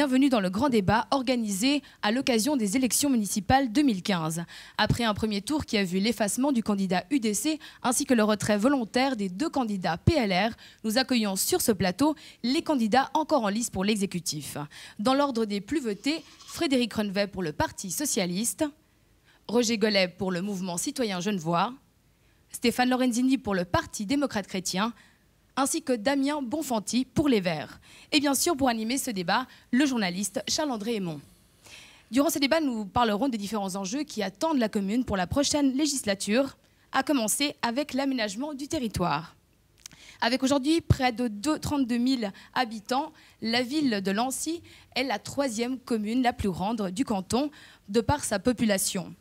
bienvenue dans le grand débat organisé à l'occasion des élections municipales 2015. Après un premier tour qui a vu l'effacement du candidat UDC ainsi que le retrait volontaire des 2 candidats PLR, nous accueillons sur ce plateau les candidats encore en lice pour l'exécutif. Dans l'ordre des plus votés, Frédéric Renvet pour le Parti socialiste, Roger Gollet pour le mouvement citoyen genevois, Stéphane Lorenzini pour le Parti démocrate chrétien, ainsi que Damien Bonfanti pour les Verts. Et bien sûr, pour animer ce débat, le journaliste Charles-André Aymon. Durant ce débat, nous parlerons des différents enjeux qui attendent la commune pour la prochaine législature, à commencer avec l'aménagement du territoire. Avec aujourd'hui près de 32 000 habitants, la ville de Lancy est la 3e commune la plus grande du canton de par sa population.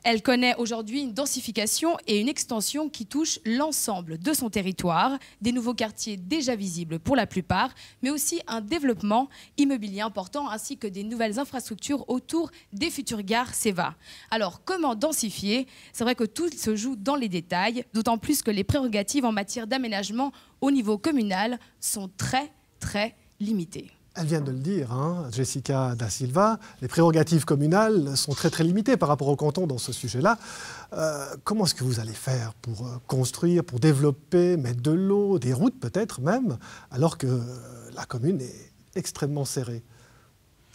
Elle connaît aujourd'hui une densification et une extension qui touchent l'ensemble de son territoire, des nouveaux quartiers déjà visibles pour la plupart, mais aussi un développement immobilier important ainsi que des nouvelles infrastructures autour des futures gares CEVA. Alors, comment densifier? C'est vrai que tout se joue dans les détails, d'autant plus que les prérogatives en matière d'aménagement au niveau communal sont très limitées. Elle vient de le dire, hein, Jessica Da Silva, les prérogatives communales sont très limitées par rapport au canton dans ce sujet-là. Comment est-ce que vous allez faire pour construire, pour développer, mettre de l'eau, des routes peut-être même, alors que la commune est extrêmement serrée?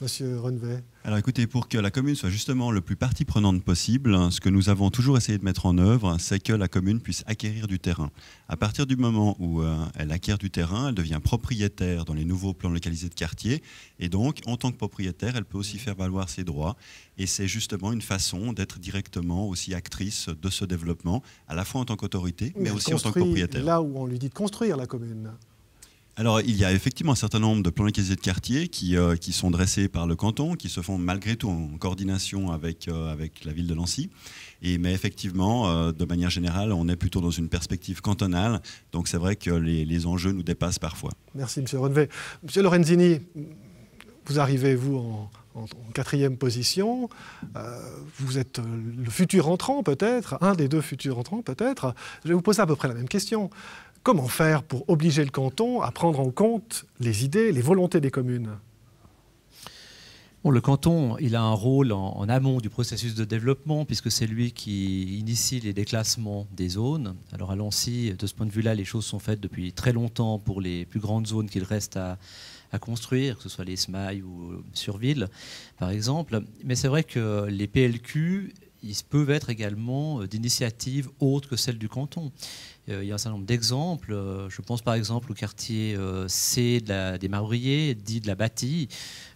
Monsieur Renvet. Alors écoutez, pour que la commune soit justement le plus partie prenante possible, ce que nous avons toujours essayé de mettre en œuvre, c'est que la commune puisse acquérir du terrain. À partir du moment où elle acquiert du terrain, elle devient propriétaire dans les nouveaux plans localisés de quartier. Et donc, en tant que propriétaire, elle peut aussi faire valoir ses droits. Et c'est justement une façon d'être directement aussi actrice de ce développement, à la fois en tant qu'autorité, mais aussi en tant que propriétaire. Là où on lui dit de construire la commune. Alors, il y a effectivement un certain nombre de plans localisés de quartier qui sont dressés par le canton, qui se font malgré tout en coordination avec la ville de Lancy. Mais effectivement, de manière générale, on est plutôt dans une perspective cantonale. Donc c'est vrai que les enjeux nous dépassent parfois. Merci, M. Renvet. M. Lorenzini, vous arrivez, vous, en 4e position. Vous êtes le futur entrant, peut-être, un des 2 futurs entrants, peut-être. Je vais vous poser à peu près la même question. Comment faire pour obliger le canton à prendre en compte les idées, les volontés des communes? Bon, le canton, il a un rôle en amont du processus de développement, puisque c'est lui qui initie les déclassements des zones. Alors à Lancy, de ce point de vue-là, les choses sont faites depuis très longtemps pour les plus grandes zones qu'il reste à construire, que ce soit les SMAI ou Surville, par exemple. Mais c'est vrai que les PLQ, ils peuvent être également d'initiatives autres que celles du canton. Il y a un certain nombre d'exemples. Je pense par exemple au quartier C des Mauriers, dit de la Bâtie,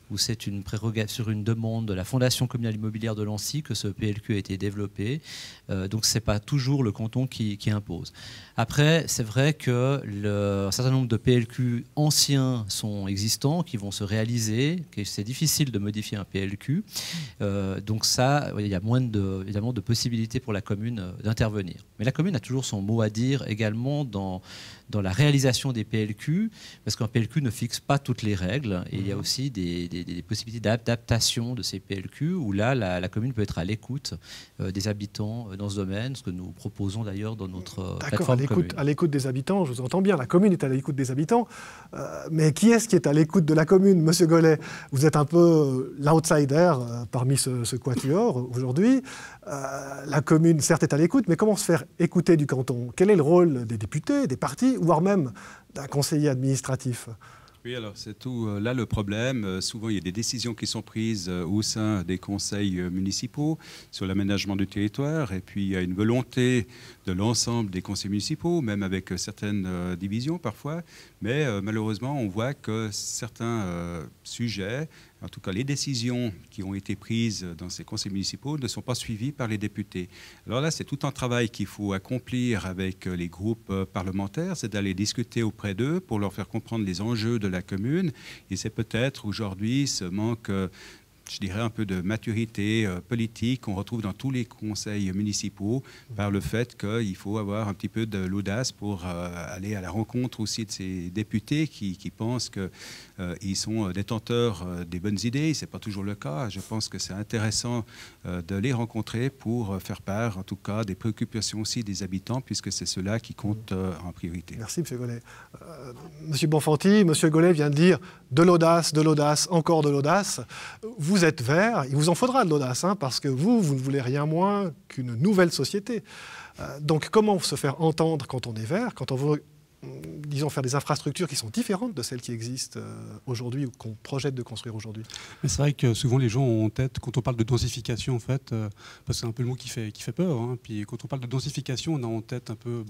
où c'est une prérogative sur une demande de la Fondation communale immobilière de Lancy que ce PLQ a été développé. Donc ce n'est pas toujours le canton qui impose. Après, c'est vrai qu'un certain nombre de PLQ anciens sont existants, qui vont se réaliser, que c'est difficile de modifier un PLQ. Donc ça, il y a moins évidemment de possibilités pour la commune d'intervenir. Mais la commune a toujours son mot à dire également dans la réalisation des PLQ, parce qu'un PLQ ne fixe pas toutes les règles, et il y a aussi des possibilités d'adaptation de ces PLQ, où là, la commune peut être à l'écoute des habitants dans ce domaine, ce que nous proposons d'ailleurs dans notre plateforme commune. À l'écoute des habitants, je vous entends bien, la commune est à l'écoute des habitants, mais qui est-ce qui est à l'écoute de la commune? Monsieur Gollet, vous êtes un peu l'outsider parmi ce quatuor aujourd'hui. La commune, certes, est à l'écoute, mais comment se faire écouter du canton? Quel est le rôle des députés, des partis, voire même d'un conseiller administratif? Oui, alors c'est tout là le problème. Souvent, il y a des décisions qui sont prises au sein des conseils municipaux sur l'aménagement du territoire, et puis il y a une volonté de l'ensemble des conseils municipaux, même avec certaines divisions parfois, mais malheureusement, on voit que certains sujets, en tout cas les décisions qui ont été prises dans ces conseils municipaux, ne sont pas suivies par les députés. Alors là, c'est tout un travail qu'il faut accomplir avec les groupes parlementaires, c'est d'aller discuter auprès d'eux pour leur faire comprendre les enjeux de la commune. Et c'est peut-être aujourd'hui ce manque je dirais, un peu de maturité politique qu'on retrouve dans tous les conseils municipaux par le fait qu'il faut avoir un petit peu de l'audace pour aller à la rencontre aussi de ces députés qui pensent qu'ils sont détenteurs des bonnes idées. Ce n'est pas toujours le cas. Je pense que c'est intéressant de les rencontrer pour faire part, en tout cas, des préoccupations aussi des habitants, puisque c'est cela qui compte en priorité. Merci, M. Gollet. M. Bonfanti, M. Gollet vient de dire de l'audace, encore de l'audace. Vous êtes vert, il vous en faudra de l'audace, hein, parce que vous ne voulez rien moins qu'une nouvelle société. Donc comment se faire entendre quand on est vert, quand on veut, disons, faire des infrastructures qui sont différentes de celles qui existent aujourd'hui ou qu'on projette de construire aujourd'hui? Mais c'est vrai que souvent les gens ont en tête, quand on parle de densification en fait, parce que c'est un peu le mot qui fait peur, hein, puis quand on parle de densification, on a en tête un peu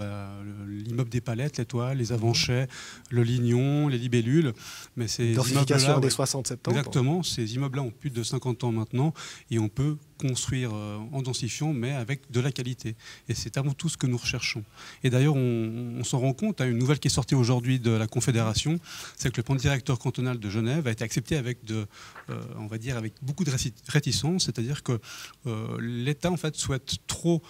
l'immeuble des Palettes, l'Étoile, les Avanchets, le Lignon, les Libellules. Mais ces densification des ouais, 60-70. Exactement, ces immeubles-là ont plus de 50 ans maintenant et on peut construire en densifiant, mais avec de la qualité. Et c'est avant tout ce que nous recherchons. Et d'ailleurs, on s'en rend compte, hein, une nouvelle qui est sortie aujourd'hui de la Confédération, c'est que le plan directeur cantonal de Genève a été accepté avec, on va dire, avec beaucoup de réticence, c'est-à-dire que l'État en fait, souhaite trop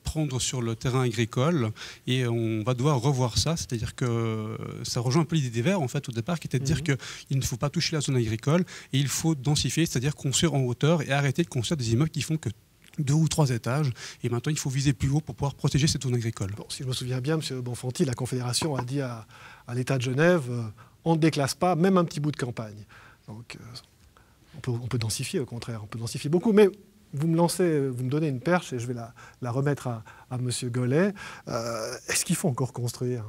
prendre sur le terrain agricole et on va devoir revoir ça, c'est-à-dire que ça rejoint un peu l'idée des Verts en fait, au départ, qui était de dire qu'il ne faut pas toucher la zone agricole et il faut densifier, c'est-à-dire construire en hauteur et arrêter de construire des immeubles qui font que 2 ou 3 étages. Et maintenant, il faut viser plus haut pour pouvoir protéger cette zone agricole. Bon, si je me souviens bien, M. Bonfanti, la Confédération a dit à l'État de Genève, on ne déclasse pas, même un petit bout de campagne. Donc, on peut densifier, au contraire. On peut densifier beaucoup. Mais vous me donnez une perche et je vais la remettre à M. Gollet. Est-ce qu'il faut encore construire ?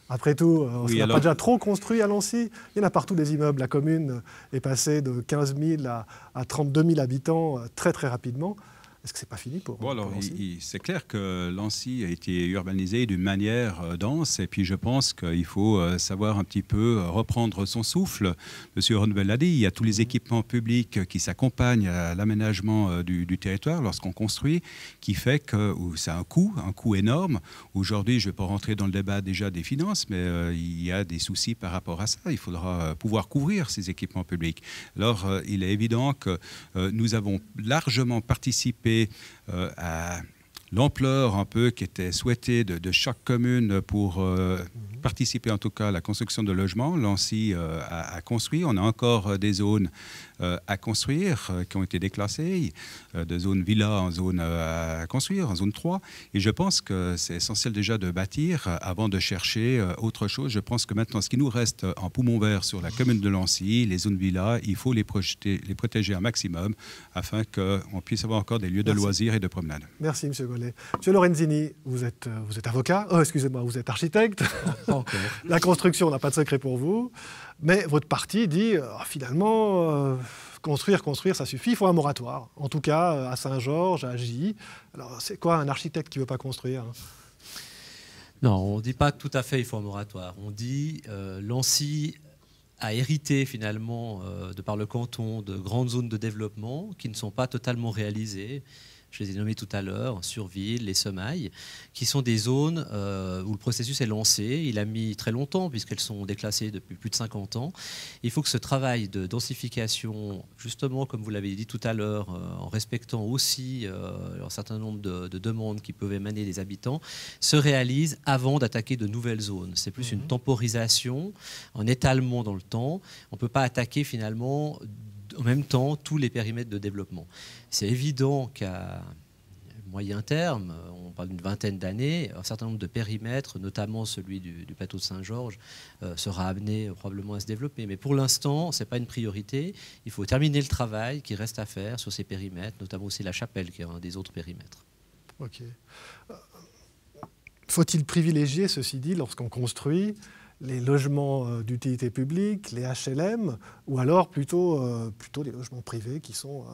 Après tout, on n'a pas déjà trop construit à Lancy. Il y en a partout des immeubles. La commune est passée de 15 000 à 32 000 habitants très très rapidement. Est-ce que ce n'est pas fini pour Lancy ? C'est clair que Lancy a été urbanisé d'une manière dense et puis je pense qu'il faut savoir un petit peu reprendre son souffle. M. Rennevel l'a dit, il y a tous les équipements publics qui s'accompagnent à l'aménagement du territoire lorsqu'on construit, qui fait que c'est un coût énorme. Aujourd'hui, je ne vais pas rentrer dans le débat déjà des finances, mais il y a des soucis par rapport à ça. Il faudra pouvoir couvrir ces équipements publics. Alors, il est évident que nous avons largement participé à l'ampleur un peu qui était souhaitée de chaque commune pour participer en tout cas à la construction de logements. Lancy a construit. On a encore des zones à construire qui ont été déclassées, de zone villa en zone à construire, en zone 3. Et je pense que c'est essentiel déjà de bâtir avant de chercher autre chose. Je pense que maintenant, ce qui nous reste en poumon vert sur la commune de Lancy, les zones villa, il faut les protéger un maximum afin qu'on puisse avoir encore des lieux de loisirs et de promenade. Merci, M. Gollet. M. Lorenzini, vous êtes avocat, excusez-moi, vous êtes architecte. La construction n'a pas de secret pour vous, mais votre parti dit finalement construire, ça suffit, il faut un moratoire. En tout cas, à Saint-Georges, à J. Alors, c'est quoi un architecte qui ne veut pas construire ? Non, on ne dit pas tout à fait il faut un moratoire. On dit Lancy a hérité finalement, de par le canton, de grandes zones de développement qui ne sont pas totalement réalisées. Je les ai nommés tout à l'heure, Surville, les Semailles, qui sont des zones où le processus est lancé. Il a mis très longtemps puisqu'elles sont déclassées depuis plus de 50 ans. Il faut que ce travail de densification, justement, comme vous l'avez dit tout à l'heure, en respectant aussi un certain nombre de demandes qui peuvent émaner des habitants, se réalise avant d'attaquer de nouvelles zones. C'est plus une temporisation, un étalement dans le temps. On ne peut pas attaquer finalement en même temps tous les périmètres de développement. C'est évident qu'à moyen terme, on parle d'une vingtaine d'années, un certain nombre de périmètres, notamment celui du plateau de Saint-Georges, sera amené probablement à se développer. Mais pour l'instant, ce n'est pas une priorité. Il faut terminer le travail qui reste à faire sur ces périmètres, notamment aussi la Chapelle, qui est un des autres périmètres. Ok. Faut-il privilégier, ceci dit, lorsqu'on construit, les logements d'utilité publique, les HLM, ou alors plutôt les logements privés qui sont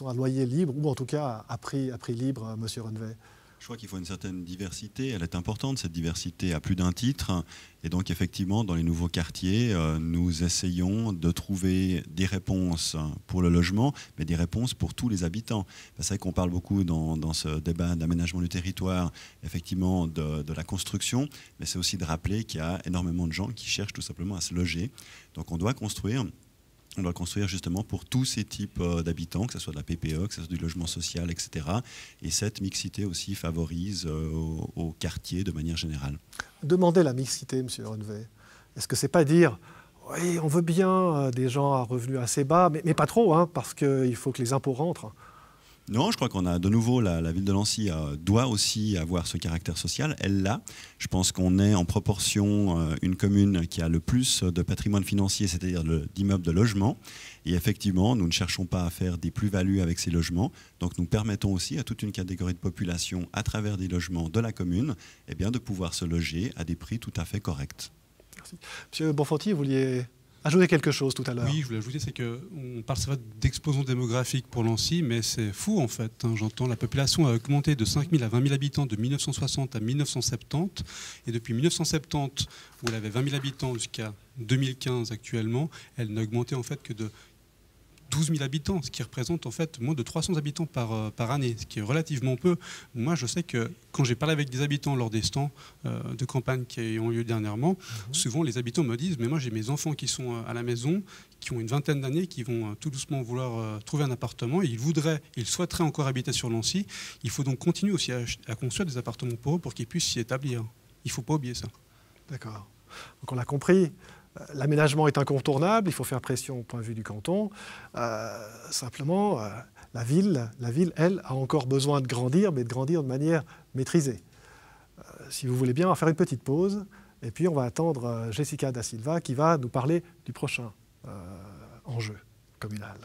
à loyer libre, ou en tout cas à prix libre, M. Rennevel? Je crois qu'il faut une certaine diversité. Elle est importante, cette diversité, à plus d'un titre. Et donc, effectivement, dans les nouveaux quartiers, nous essayons de trouver des réponses pour le logement, mais des réponses pour tous les habitants. C'est vrai qu'on parle beaucoup dans ce débat d'aménagement du territoire, effectivement, de la construction, mais c'est aussi de rappeler qu'il y a énormément de gens qui cherchent tout simplement à se loger. Donc, on doit construire. On doit construire justement pour tous ces types d'habitants, que ce soit de la PPE, que ce soit du logement social, etc. Et cette mixité aussi favorise au quartier de manière générale. Demandez la mixité, M. Renvet. Est-ce que c'est pas dire, oui, on veut bien des gens à revenus assez bas, mais pas trop, hein, parce qu'il faut que les impôts rentrent? Non, je crois qu'on a de nouveau, la ville de Nancy doit aussi avoir ce caractère social. Elle l'a. Je pense qu'on est en proportion une commune qui a le plus de patrimoine financier, c'est-à-dire d'immeubles de logement. Et effectivement, nous ne cherchons pas à faire des plus-values avec ces logements. Donc nous permettons aussi à toute une catégorie de population, à travers des logements de la commune, eh bien, de pouvoir se loger à des prix tout à fait corrects. Merci. Monsieur Bonfanti, vous vouliez ajouter quelque chose tout à l'heure? Oui, je voulais ajouter, c'est qu'on parle d'explosion démographique pour Nancy, mais c'est fou en fait. Hein, j'entends, la population a augmenté de 5 000 à 20 000 habitants de 1960 à 1970. Et depuis 1970, où elle avait 20 000 habitants jusqu'à 2015 actuellement, elle n'a augmenté en fait que de 12 000 habitants, ce qui représente en fait moins de 300 habitants par année, ce qui est relativement peu. Moi, je sais que quand j'ai parlé avec des habitants lors des stands de campagne qui ont lieu dernièrement, souvent les habitants me disent « mais moi j'ai mes enfants qui sont à la maison, qui ont une vingtaine d'années, qui vont tout doucement vouloir trouver un appartement, et ils souhaiteraient encore habiter sur Nancy. Il faut donc continuer aussi à construire des appartements pour eux pour qu'ils puissent s'y établir. Il ne faut pas oublier ça. » D'accord. Donc on l'a compris. L'aménagement est incontournable, il faut faire pression au point de vue du canton. Simplement, la ville, elle, a encore besoin de grandir, mais de grandir de manière maîtrisée. Si vous voulez bien, on va faire une petite pause, et puis on va attendre Jessica Da Silva qui va nous parler du prochain enjeu communal.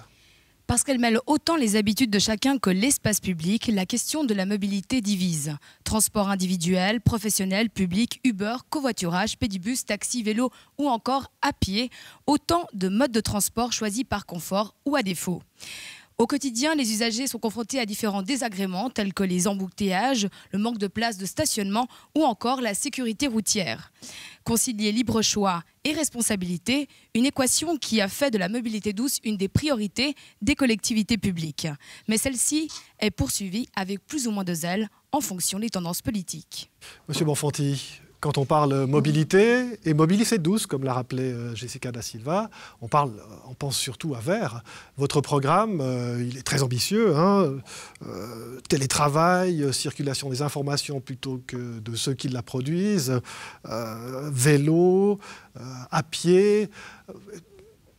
Parce qu'elle mêle autant les habitudes de chacun que l'espace public, la question de la mobilité divise. Transport individuel, professionnel, public, Uber, covoiturage, pédibus, taxi, vélo ou encore à pied. Autant de modes de transport choisis par confort ou à défaut. Au quotidien, les usagers sont confrontés à différents désagréments tels que les embouteillages, le manque de places de stationnement ou encore la sécurité routière. Concilier libre choix et responsabilité, une équation qui a fait de la mobilité douce une des priorités des collectivités publiques. Mais celle-ci est poursuivie avec plus ou moins de zèle en fonction des tendances politiques. Monsieur Bonfanti, quand on parle mobilité, et mobilité douce, comme l'a rappelé Jessica Da Silva, on pense surtout à vert. Votre programme, il est très ambitieux, hein, télétravail, circulation des informations plutôt que de ceux qui la produisent, vélo, à pied,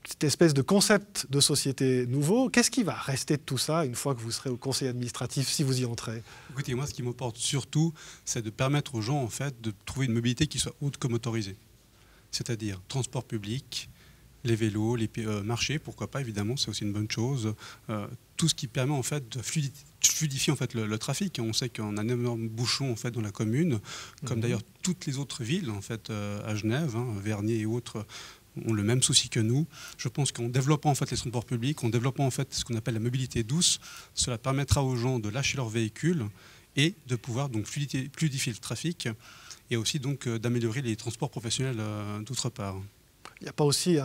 cette espèce de concept de société nouveau. Qu'est-ce qui va rester de tout ça une fois que vous serez au conseil administratif, si vous y entrez? Écoutez, moi, ce qui m'importe surtout, c'est de permettre aux gens, en fait, de trouver une mobilité qui soit haute que motorisée. C'est-à-dire transport public, les vélos, les marchés, pourquoi pas, évidemment, c'est aussi une bonne chose. Tout ce qui permet, en fait, de fluidifier en fait, le trafic. On sait qu'on a un énorme bouchon en fait, dans la commune, comme d'ailleurs toutes les autres villes, en fait, à Genève, hein, Vernier et autres, ont le même souci que nous. Je pense qu'en développant en fait, les transports publics, en développant en fait, ce qu'on appelle la mobilité douce, cela permettra aux gens de lâcher leurs véhicules et de pouvoir donc, fluidifier le trafic et aussi donc, d'améliorer les transports professionnels d'autre part. Il n'y a pas aussi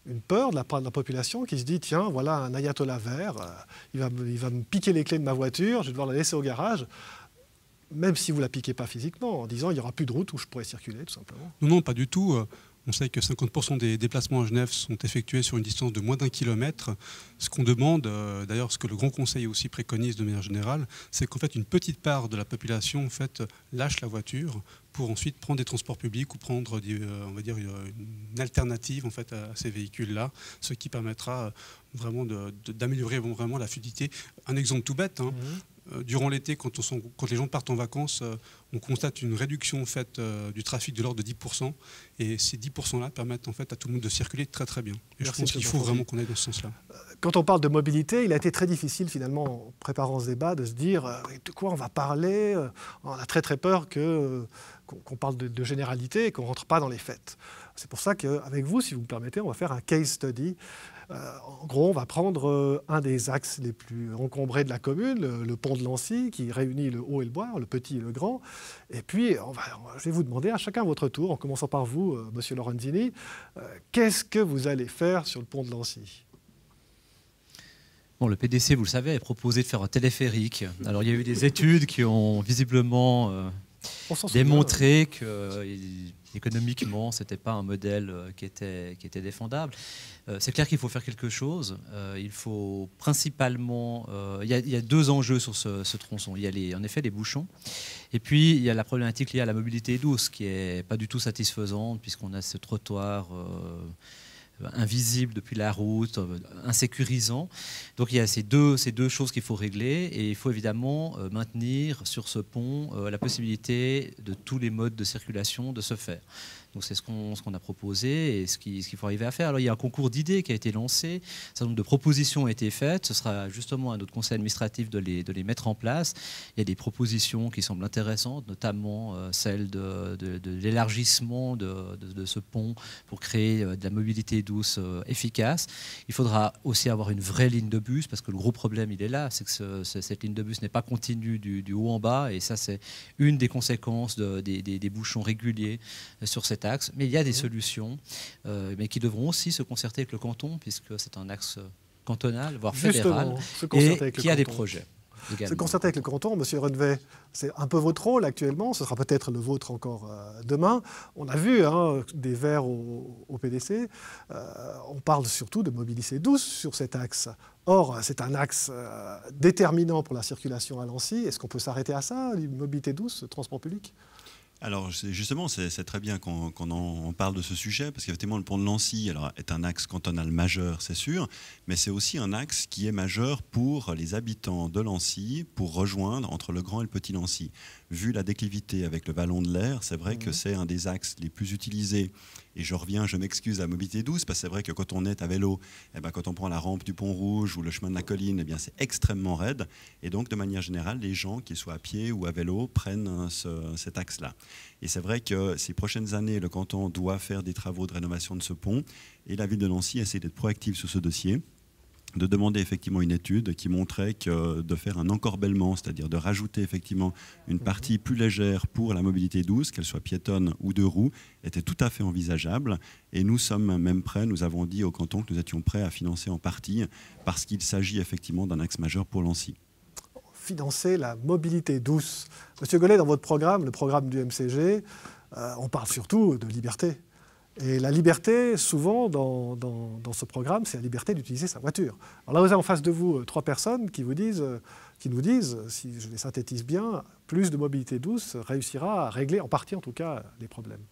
une peur de la part de la population qui se dit « Tiens, voilà un ayatollah vert, il va me piquer les clés de ma voiture, je vais devoir la laisser au garage ». Même si vous ne la piquez pas physiquement, en disant « Il n'y aura plus de route où je pourrais circuler, tout simplement ». Non, pas du tout. On sait que 50% des déplacements à Genève sont effectués sur une distance de moins d'1 kilomètre. Ce qu'on demande, d'ailleurs ce que le Grand Conseil aussi préconise de manière générale, c'est qu'en fait une petite part de la population en fait, lâche la voiture pour ensuite prendre des transports publics ou prendre on va dire, une alternative en fait, à ces véhicules-là, ce qui permettra vraiment d'améliorer vraiment la fluidité. Un exemple tout bête, hein, durant l'été, quand les gens partent en vacances, on constate une réduction en fait, du trafic de l'ordre de 10%. Et ces 10%-là permettent en fait, à tout le monde de circuler très très bien. Et je pense qu'il faut vraiment qu'on aille dans ce sens-là. Quand on parle de mobilité, il a été très difficile finalement, en préparant ce débat, de se dire de quoi on va parler. On a très très peur qu'on parle de généralité et qu'on ne rentre pas dans les faits. C'est pour ça qu'avec vous, si vous me permettez, on va faire un case study. En gros, on va prendre un des axes les plus encombrés de la commune, le pont de Nancy, qui réunit le haut et le bas, le petit et le grand. Et puis, je vais vous demander à chacun votre tour, en commençant par vous, Monsieur Lorenzini, qu'est-ce que vous allez faire sur le pont de Nancy? Bon, le PDC, vous le savez, a proposé de faire un téléphérique. Alors, il y a eu des études qui ont visiblement On s'en souvient. démontrer que économiquement, ce n'était pas un modèle qui était défendable. C'est clair qu'il faut faire quelque chose. Il faut principalement... il y a deux enjeux sur ce tronçon. Il y a en effet les bouchons. Et puis, il y a la problématique liée à la mobilité douce, qui n'est pas du tout satisfaisante, puisqu'on a ce trottoir invisible depuis la route, insécurisant. Donc il y a ces deux choses qu'il faut régler, et il faut évidemment maintenir sur ce pont la possibilité de tous les modes de circulation de se faire. Donc c'est ce qu'on a proposé et ce qu'il faut arriver à faire. Alors il y a un concours d'idées qui a été lancé, un certain nombre de propositions ont été faites, ce sera justement à notre conseil administratif de les mettre en place. Il y a des propositions qui semblent intéressantes, notamment celle de l'élargissement de ce pont pour créer de la mobilité douce efficace. Il faudra aussi avoir une vraie ligne de bus, parce que le gros problème il est là, c'est que cette ligne de bus n'est pas continue du haut en bas, et ça c'est une des conséquences des bouchons réguliers sur cet axe. Mais il y a des solutions, mais qui devront aussi se concerter avec le canton, puisque c'est un axe cantonal, voire fédéral, et qui a des projets. Également. Se concerter avec le canton, M. Renevet, c'est un peu votre rôle actuellement, ce sera peut-être le vôtre encore demain. On a vu des Verts au PDC, on parle surtout de mobilité douce sur cet axe. Or, c'est un axe déterminant pour la circulation à Lancy. Est-ce qu'on peut s'arrêter à ça, une mobilité douce, transport public ? Alors justement, c'est très bien qu'on en parle de ce sujet, parce qu'effectivement le pont de Lancy est un axe cantonal majeur, c'est sûr, mais c'est aussi un axe qui est majeur pour les habitants de Lancy, pour rejoindre entre le Grand et le Petit Lancy. Vu la déclivité avec le vallon de l'Air, c'est vrai que c'est un des axes les plus utilisés. Et je m'excuse à la mobilité douce, parce que c'est vrai que quand on est à vélo, quand on prend la rampe du Pont Rouge ou le chemin de la colline, c'est extrêmement raide. Et donc, de manière générale, les gens, qu'ils soient à pied ou à vélo, prennent cet axe-là. Et c'est vrai que ces prochaines années, le canton doit faire des travaux de rénovation de ce pont. Et la ville de Lancy essaie d'être proactive sur ce dossier, de demander effectivement une étude qui montrait que de faire un encorbellement, c'est-à-dire de rajouter effectivement une partie plus légère pour la mobilité douce, qu'elle soit piétonne ou de roues, était tout à fait envisageable. Et nous sommes même prêts, nous avons dit au canton que nous étions prêts à financer en partie, parce qu'il s'agit effectivement d'un axe majeur pour Lancy. Financer la mobilité douce. Monsieur Gollet, dans votre programme, le programme du MCG, on parle surtout de liberté. Et la liberté, souvent, dans ce programme, c'est la liberté d'utiliser sa voiture. Alors là, vous avez en face de vous 3 personnes qui nous disent, si je les synthétise bien, plus de mobilité douce réussira à régler, en partie en tout cas, les problèmes.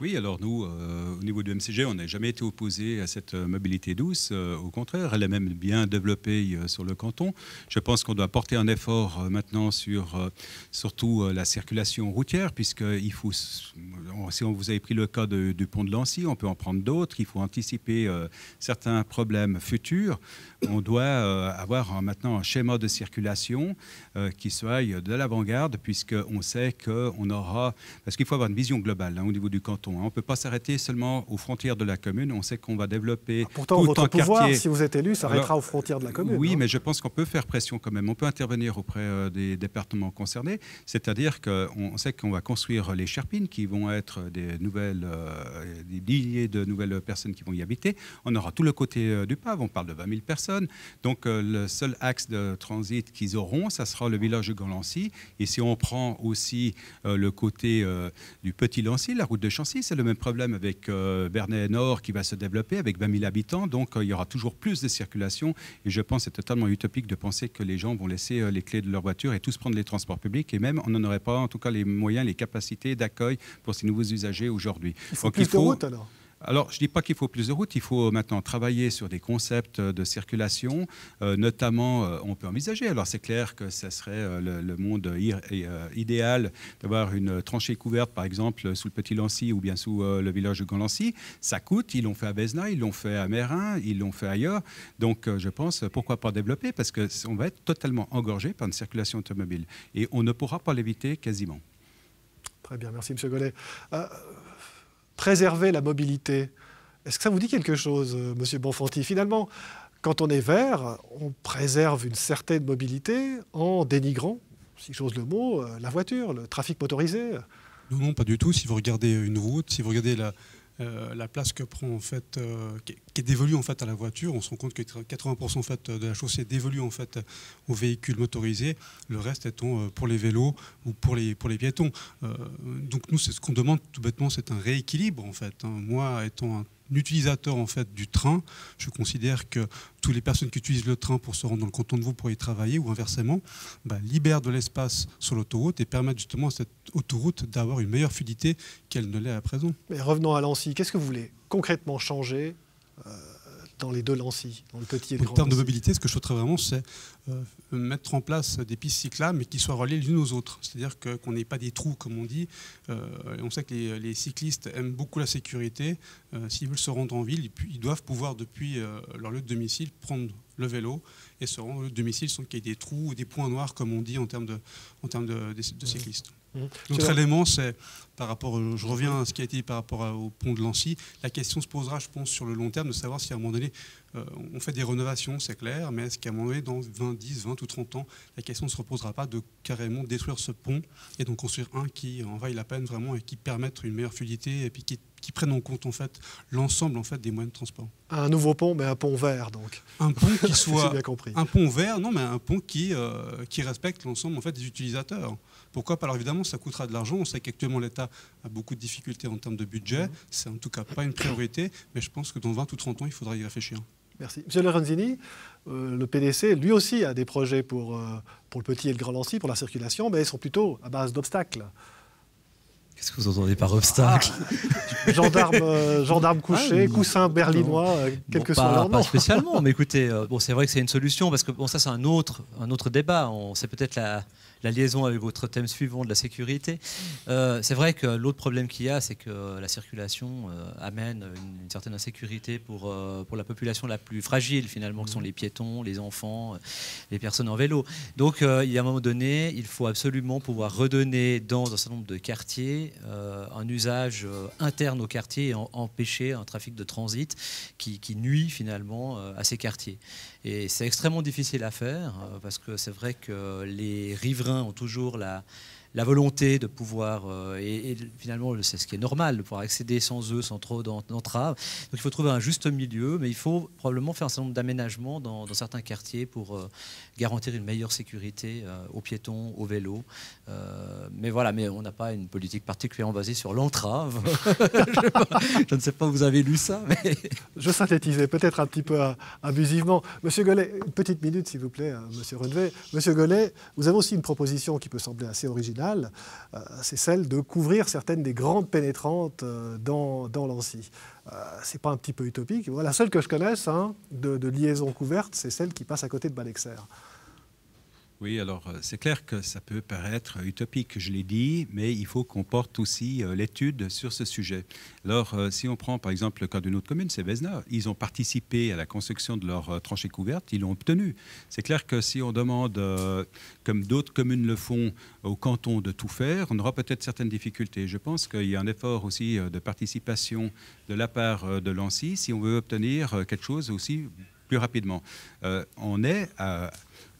Oui, alors nous, au niveau du MCG, on n'a jamais été opposé à cette mobilité douce. Au contraire, elle est même bien développée sur le canton. Je pense qu'on doit porter un effort maintenant sur surtout la circulation routière, puisqu'il faut, si vous avez pris le cas du pont de Lancy, on peut en prendre d'autres. Il faut anticiper certains problèmes futurs. On doit avoir maintenant un schéma de circulation qui soit de l'avant-garde, puisqu'on sait qu'on aura... Parce qu'il faut avoir une vision globale au niveau du canton. On ne peut pas s'arrêter seulement aux frontières de la commune. On sait qu'on va développer pourtant, tout votre un pouvoir, quartier. si vous êtes élu, s'arrêtera aux frontières de la commune. Oui, mais je pense qu'on peut faire pression quand même. On peut intervenir auprès des départements concernés. C'est-à-dire qu'on sait qu'on va construire les Sherpines, qui vont être des milliers de nouvelles personnes qui vont y habiter. On aura tout le côté du Pave. On parle de 20 000 personnes. Donc, le seul axe de transit qu'ils auront, ça sera le village de Grand-Lancy. Et si on prend aussi le côté du Petit Lancy, la route de Chancy, c'est le même problème avec Bernay-Nord qui va se développer avec 20 000 habitants. Donc, il y aura toujours plus de circulation. Et je pense que c'est totalement utopique de penser que les gens vont laisser les clés de leur voiture et tous prendre les transports publics. Et même, on n'en aurait pas, en tout cas, les moyens, les capacités d'accueil pour ces nouveaux usagers aujourd'hui. Il faut plus de routes, alors. Alors, je ne dis pas qu'il faut plus de routes, il faut maintenant travailler sur des concepts de circulation, notamment, on peut envisager, alors c'est clair que ça serait le monde idéal d'avoir une tranchée couverte, par exemple, sous le Petit Lancy ou bien sous le village de Grand-Lancy. Ça coûte, ils l'ont fait à Besna, ils l'ont fait à Mérin, ils l'ont fait ailleurs. Donc, je pense, pourquoi pas développer, parce qu'on va être totalement engorgé par une circulation automobile. Et on ne pourra pas l'éviter quasiment. Très bien, merci M. Gollet. Préserver la mobilité, est-ce que ça vous dit quelque chose, M. Bonfanti? Finalement, quand on est vert, on préserve une certaine mobilité en dénigrant, si j'ose le mot, la voiture, le trafic motorisé. Non, pas du tout. Si vous regardez une route, si vous regardez la place que prend en fait, qui est dévolue en fait à la voiture. On se rend compte que 80% en fait de la chaussée est dévolue en fait aux véhicules motorisés, le reste étant pour les vélos ou pour les piétons. Donc nous, c'est ce qu'on demande tout bêtement, c'est un rééquilibre en fait. Moi, étant un utilisateur en fait du train, je considère que toutes les personnes qui utilisent le train pour se rendre dans le canton de Vaud pour y travailler ou inversement, libèrent de l'espace sur l'autoroute et permettent justement à cette autoroute d'avoir une meilleure fluidité qu'elle ne l'est à présent. Mais revenons à Lancy, qu'est-ce que vous voulez concrètement changer dans les deux Lancy, dans le petit et le grand En termes de Lancy? mobilité, ce que je souhaiterais vraiment, c'est mettre en place des pistes cyclables, mais qui soient reliées les unes aux autres. C'est-à-dire qu'on n'ait pas des trous, comme on dit. On sait que les cyclistes aiment beaucoup la sécurité. S'ils veulent se rendre en ville, ils doivent pouvoir, depuis leur lieu de domicile, prendre le vélo et se rendre au lieu de domicile sans qu'il y ait des trous ou des points noirs, comme on dit en termes de cyclistes. L'autre élément, c'est par rapport, je reviens à ce qui a été dit par rapport au pont de Lancy, la question se posera, je pense, sur le long terme, de savoir si à un moment donné, on fait des rénovations, c'est clair, mais est-ce qu'à un moment donné, dans 10, 20 ou 30 ans, la question ne se reposera pas de carrément détruire ce pont et donc construire un qui en vaille la peine vraiment et qui permette une meilleure fluidité et puis qui prenne en compte en fait l'ensemble en fait des moyens de transport. Un nouveau pont, mais un pont vert donc. Un pont qui soit bien compris. un pont vert, non, mais un pont qui respecte l'ensemble en fait des utilisateurs. Pourquoi pas? Alors évidemment, ça coûtera de l'argent. On sait qu'actuellement l'État a beaucoup de difficultés en termes de budget. C'est en tout cas pas une priorité, mais je pense que dans 20 ou 30 ans, il faudra y réfléchir. Merci. Monsieur Lorenzini, le PDC, lui aussi, a des projets pour le petit et le grand Lancy, pour la circulation, mais ils sont plutôt à base d'obstacles. Qu'est-ce que vous entendez par obstacle? Gendarmes couchés, coussins berlinois, quel que soit leur nom. Pas spécialement, mais écoutez, c'est vrai que c'est une solution, parce que ça c'est un autre débat. C'est peut-être la liaison avec votre thème suivant de la sécurité. C'est vrai que l'autre problème qu'il y a, c'est que la circulation amène une certaine insécurité pour la population la plus fragile, finalement, que sont les piétons, les enfants, les personnes en vélo. Donc, il y a un moment donné, il faut absolument pouvoir redonner dans un certain nombre de quartiers un usage interne au quartier et empêcher un trafic de transit qui nuit finalement à ces quartiers. Et c'est extrêmement difficile à faire parce que c'est vrai que les riverains ont toujours la volonté de pouvoir, et finalement c'est ce qui est normal, de pouvoir accéder sans eux, sans trop d'entraves. Donc il faut trouver un juste milieu, mais il faut probablement faire un certain nombre d'aménagements dans certains quartiers pour garantir une meilleure sécurité aux piétons, aux vélos. Mais voilà, mais on n'a pas une politique particulièrement basée sur l'entrave. Je ne sais pas où vous avez lu ça. Mais... Je synthétisais peut-être un petit peu abusivement. Monsieur Gollet, une petite minute s'il vous plaît, Monsieur Renevet. Monsieur Gollet, vous avez aussi une proposition qui peut sembler assez originale. C'est celle de couvrir certaines des grandes pénétrantes dans Lancy. C'est pas un petit peu utopique? La seule que je connaisse de liaison couverte, c'est celle qui passe à côté de Balexer. Oui, alors c'est clair que ça peut paraître utopique, je l'ai dit, mais il faut qu'on porte aussi l'étude sur ce sujet. Alors, si on prend par exemple le cas d'une autre commune, c'est Vézenat. Ils ont participé à la construction de leur tranchée couverte, ils l'ont obtenu. C'est clair que si on demande, comme d'autres communes le font, au canton de tout faire, on aura peut-être certaines difficultés. Je pense qu'il y a un effort aussi de participation de la part de Lancy si on veut obtenir quelque chose aussi plus rapidement. On est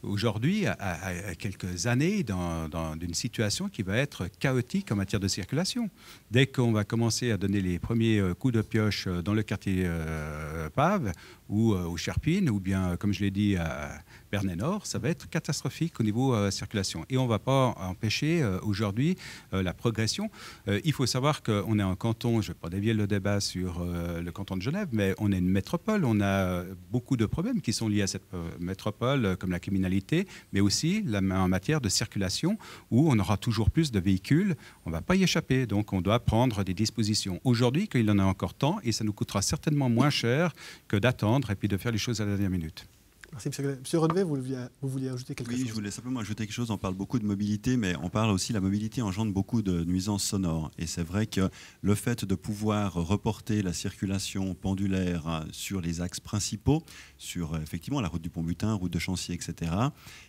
aujourd'hui, à quelques années, dans une situation qui va être chaotique en matière de circulation. Dès qu'on va commencer à donner les premiers coups de pioche dans le quartier Pave ou au Cherpines, ou bien, comme je l'ai dit, à Bernay-Nord, ça va être catastrophique au niveau circulation. Et on ne va pas empêcher aujourd'hui la progression. Il faut savoir qu'on est un canton, je ne vais pas dévier le débat sur le canton de Genève, mais on est une métropole. On a beaucoup de problèmes qui sont liés à cette métropole, comme la criminalité, mais aussi en matière de circulation, où on aura toujours plus de véhicules. On ne va pas y échapper. Donc, on doit prendre des dispositions aujourd'hui, qu'il en a encore temps, et ça nous coûtera certainement moins cher que d'attendre et puis de faire les choses à la dernière minute. Merci, Monsieur Renevet, vous vouliez ajouter quelque chose? Oui, je voulais simplement ajouter quelque chose. On parle beaucoup de mobilité, mais on parle aussi, la mobilité engendre beaucoup de nuisances sonores. Et c'est vrai que le fait de pouvoir reporter la circulation pendulaire sur les axes principaux, sur effectivement la route du Pont-Butin, route de Chancy, etc.,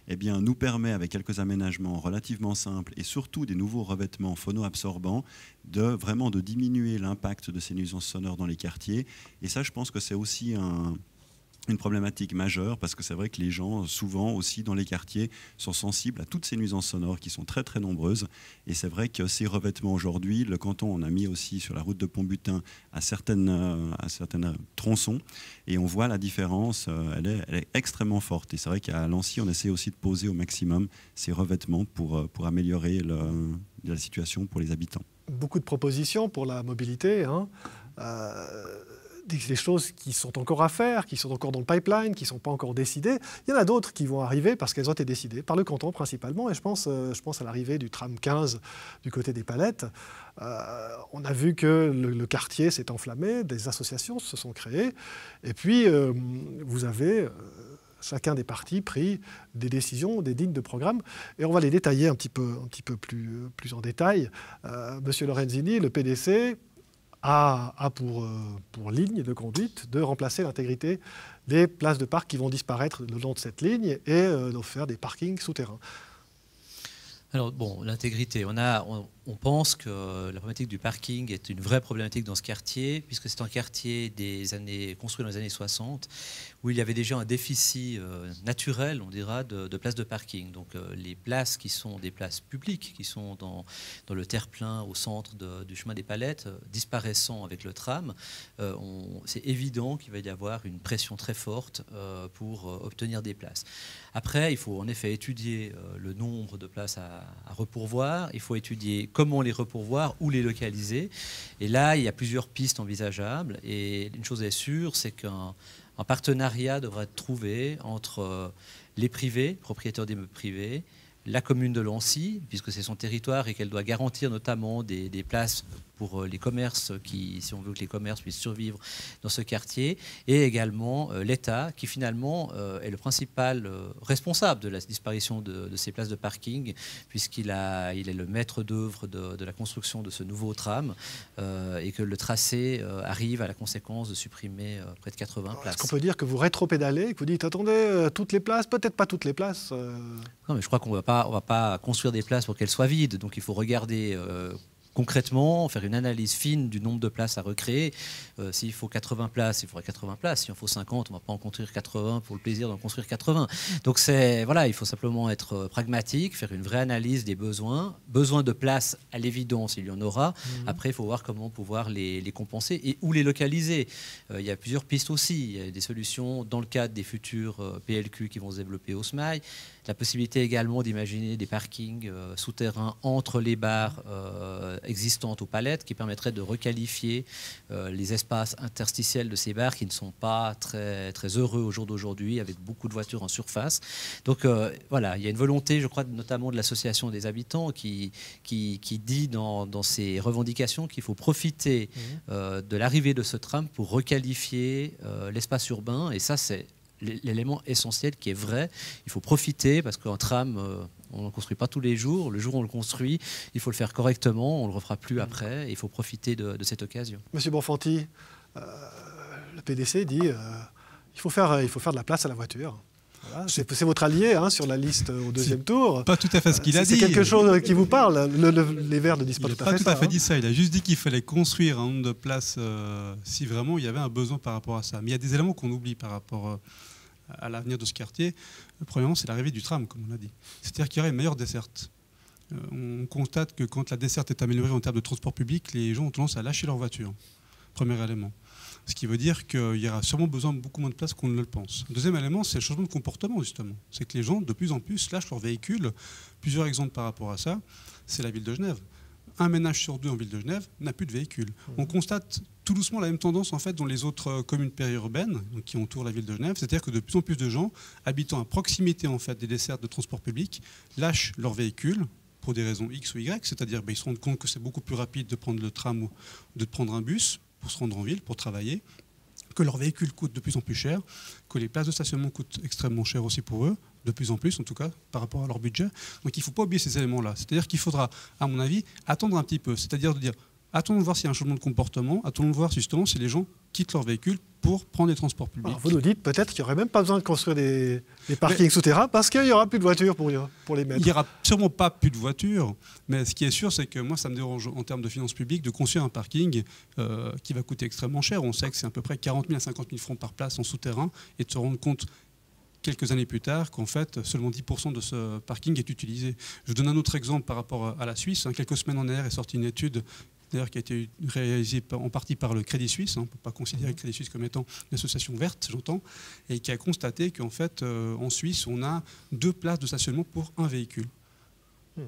eh bien, nous permet, avec quelques aménagements relativement simples et surtout des nouveaux revêtements phono-absorbants, vraiment de diminuer l'impact de ces nuisances sonores dans les quartiers. Et ça, je pense que c'est aussi une problématique majeure, parce que c'est vrai que les gens, souvent aussi dans les quartiers, sont sensibles à toutes ces nuisances sonores qui sont très très nombreuses. Et c'est vrai que ces revêtements aujourd'hui, le canton on a mis aussi sur la route de Pont-Butin à certaines tronçons, et on voit la différence, elle est extrêmement forte. Et c'est vrai qu'à Lancy, on essaie aussi de poser au maximum ces revêtements pour améliorer la situation pour les habitants. Beaucoup de propositions pour la mobilité, hein. Des choses qui sont encore à faire, qui sont encore dans le pipeline, qui ne sont pas encore décidées. Il y en a d'autres qui vont arriver parce qu'elles ont été décidées par le canton principalement. Et je pense à l'arrivée du tram 15 du côté des Palettes. On a vu que le quartier s'est enflammé, des associations se sont créées. Et puis, vous avez chacun des partis pris des décisions, des lignes de programme. Et on va les détailler un petit peu plus en détail. Monsieur Lorenzini, le PDC, a pour ligne de conduite de remplacer l'intégrité des places de parc qui vont disparaître le long de cette ligne et de faire des parkings souterrains. Alors bon, l'intégrité, on pense que la problématique du parking est une vraie problématique dans ce quartier, puisque c'est un quartier construit dans les années 60, où il y avait déjà un déficit naturel, on dira, de places de parking. Donc les places qui sont des places publiques, qui sont dans le terre-plein au centre du chemin des Palettes, disparaissant avec le tram, c'est évident qu'il va y avoir une pression très forte pour obtenir des places. Après, il faut en effet étudier le nombre de places à repourvoir, il faut étudier comment les repourvoir ou les localiser. Et là, il y a plusieurs pistes envisageables. Et une chose est sûre, c'est qu'un partenariat devra être trouvé entre les privés, propriétaires d'immeubles privés, la commune de Lancy, puisque c'est son territoire et qu'elle doit garantir notamment des places pour les commerces, si on veut que les commerces puissent survivre dans ce quartier, et également l'État, qui finalement est le principal responsable de la disparition de ces places de parking, puisqu'il est le maître d'œuvre de la construction de ce nouveau tram, et que le tracé arrive à la conséquence de supprimer près de 80 places. Est-ce qu'on peut dire que vous rétropédalez, que vous dites, attendez, toutes les places, peut-être pas toutes les places Non, mais je crois qu'on ne va pas construire des places pour qu'elles soient vides, donc il faut regarder concrètement, faire une analyse fine du nombre de places à recréer. S'il faut 80 places, il faudra 80 places. S'il en faut 50, on ne va pas en construire 80 pour le plaisir d'en construire 80. Donc il faut simplement être pragmatique, faire une vraie analyse des besoins. Besoin de places, à l'évidence, il y en aura. Après, il faut voir comment pouvoir les compenser et où les localiser. Il y a plusieurs pistes aussi. Il y a des solutions dans le cadre des futurs PLQ qui vont se développer au SMAI. La possibilité également d'imaginer des parkings souterrains entre les barres existantes aux Palettes qui permettraient de requalifier les espaces interstitiels de ces barres qui ne sont pas très, très heureux au jour d'aujourd'hui avec beaucoup de voitures en surface. Donc il y a une volonté, je crois, notamment de l'association des habitants qui dit dans ses revendications qu'il faut profiter de l'arrivée de ce tram pour requalifier l'espace urbain, et ça c'est l'élément essentiel qui est vrai. Il faut profiter parce qu'un tram, on ne le construit pas tous les jours. Le jour où on le construit, il faut le faire correctement. On ne le refera plus après. Et il faut profiter de cette occasion. Monsieur Bonfanti, le PDC dit il faut faire de la place à la voiture. Voilà, c'est votre allié sur la liste au deuxième tour. Pas tout à fait ce qu'il a dit. C'est quelque chose qui vous parle. Les Verts ne disent pas tout à fait ça. Il n'a pas tout à fait dit ça. Il a juste dit qu'il fallait construire un nombre de places si vraiment il y avait un besoin par rapport à ça. Mais il y a des éléments qu'on oublie par rapport à l'avenir de ce quartier. Premièrement, c'est l'arrivée du tram, comme on l'a dit. C'est-à-dire qu'il y aurait une meilleure desserte. On constate que quand la desserte est améliorée en termes de transport public, les gens ont tendance à lâcher leur voiture. Premier élément. Ce qui veut dire qu'il y aura sûrement besoin de beaucoup moins de place qu'on ne le pense. Deuxième élément, c'est le changement de comportement, justement. C'est que les gens, de plus en plus, lâchent leur véhicule. Plusieurs exemples par rapport à ça, c'est la ville de Genève. Un ménage sur deux en ville de Genève n'a plus de véhicule. On constate tout doucement la même tendance en fait dans les autres communes périurbaines qui entourent la ville de Genève, c'est-à-dire que de plus en plus de gens habitant à proximité en fait des dessertes de transport public lâchent leur véhicule pour des raisons X ou Y, c'est-à-dire ils se rendent compte que c'est beaucoup plus rapide de prendre le tram ou de prendre un bus pour se rendre en ville, pour travailler, que leur véhicule coûte de plus en plus cher, que les places de stationnement coûtent extrêmement cher aussi pour eux, de plus en plus en tout cas, par rapport à leur budget. Donc il ne faut pas oublier ces éléments-là. C'est-à-dire qu'il faudra, à mon avis, attendre un petit peu. C'est-à-dire de dire, attendons de voir s'il y a un changement de comportement, attendons de voir justement si les gens quittent leur véhicule pour prendre les transports publics. Alors vous nous dites peut-être qu'il n'y aurait même pas besoin de construire des parkings souterrains parce qu'il n'y aura plus de voitures pour les mettre. Il n'y aura sûrement pas plus de voitures, mais ce qui est sûr, c'est que moi, ça me dérange en termes de finances publiques de construire un parking qui va coûter extrêmement cher. On sait que c'est à peu près 40 000 à 50 000 francs par place en souterrain et de se rendre compte quelques années plus tard qu'en fait, seulement 10% de ce parking est utilisé. Je vous donne un autre exemple par rapport à la Suisse. Quelques semaines en arrière est sortie une étude d'ailleurs qui a été réalisée en partie par le Crédit Suisse. On ne peut pas considérer le Crédit Suisse comme étant une association verte, j'entends, et qui a constaté qu'en fait, en Suisse, on a 2 places de stationnement pour un véhicule.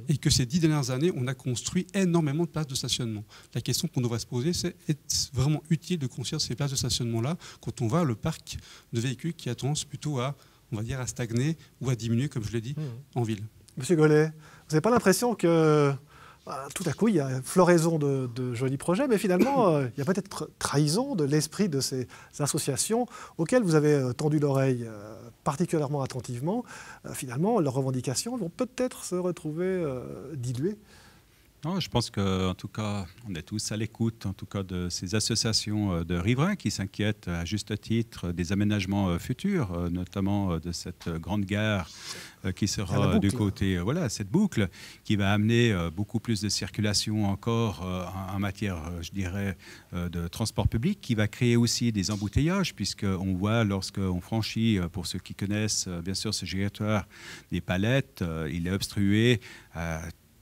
Et que ces 10 dernières années, on a construit énormément de places de stationnement. La question qu'on devrait se poser, c'est est-ce vraiment utile de construire ces places de stationnement-là quand on voit le parc de véhicules qui a tendance plutôt à, on va dire, à stagner ou à diminuer, comme je l'ai dit, en ville. Monsieur Gollet, vous n'avez pas l'impression que tout à coup, il y a floraison de jolis projets, mais finalement, il y a peut-être trahison de l'esprit de ces associations auxquelles vous avez tendu l'oreille particulièrement attentivement. Finalement, leurs revendications vont peut-être se retrouver diluées. Non, je pense qu'en tout cas, on est tous à l'écoute, en tout cas, de ces associations de riverains qui s'inquiètent à juste titre des aménagements futurs, notamment de cette grande gare qui sera du côté, voilà, cette boucle qui va amener beaucoup plus de circulation encore en matière, je dirais, de transport public, qui va créer aussi des embouteillages, puisqu'on voit lorsqu'on franchit, pour ceux qui connaissent bien sûr ce giratoire des Palettes, il est obstrué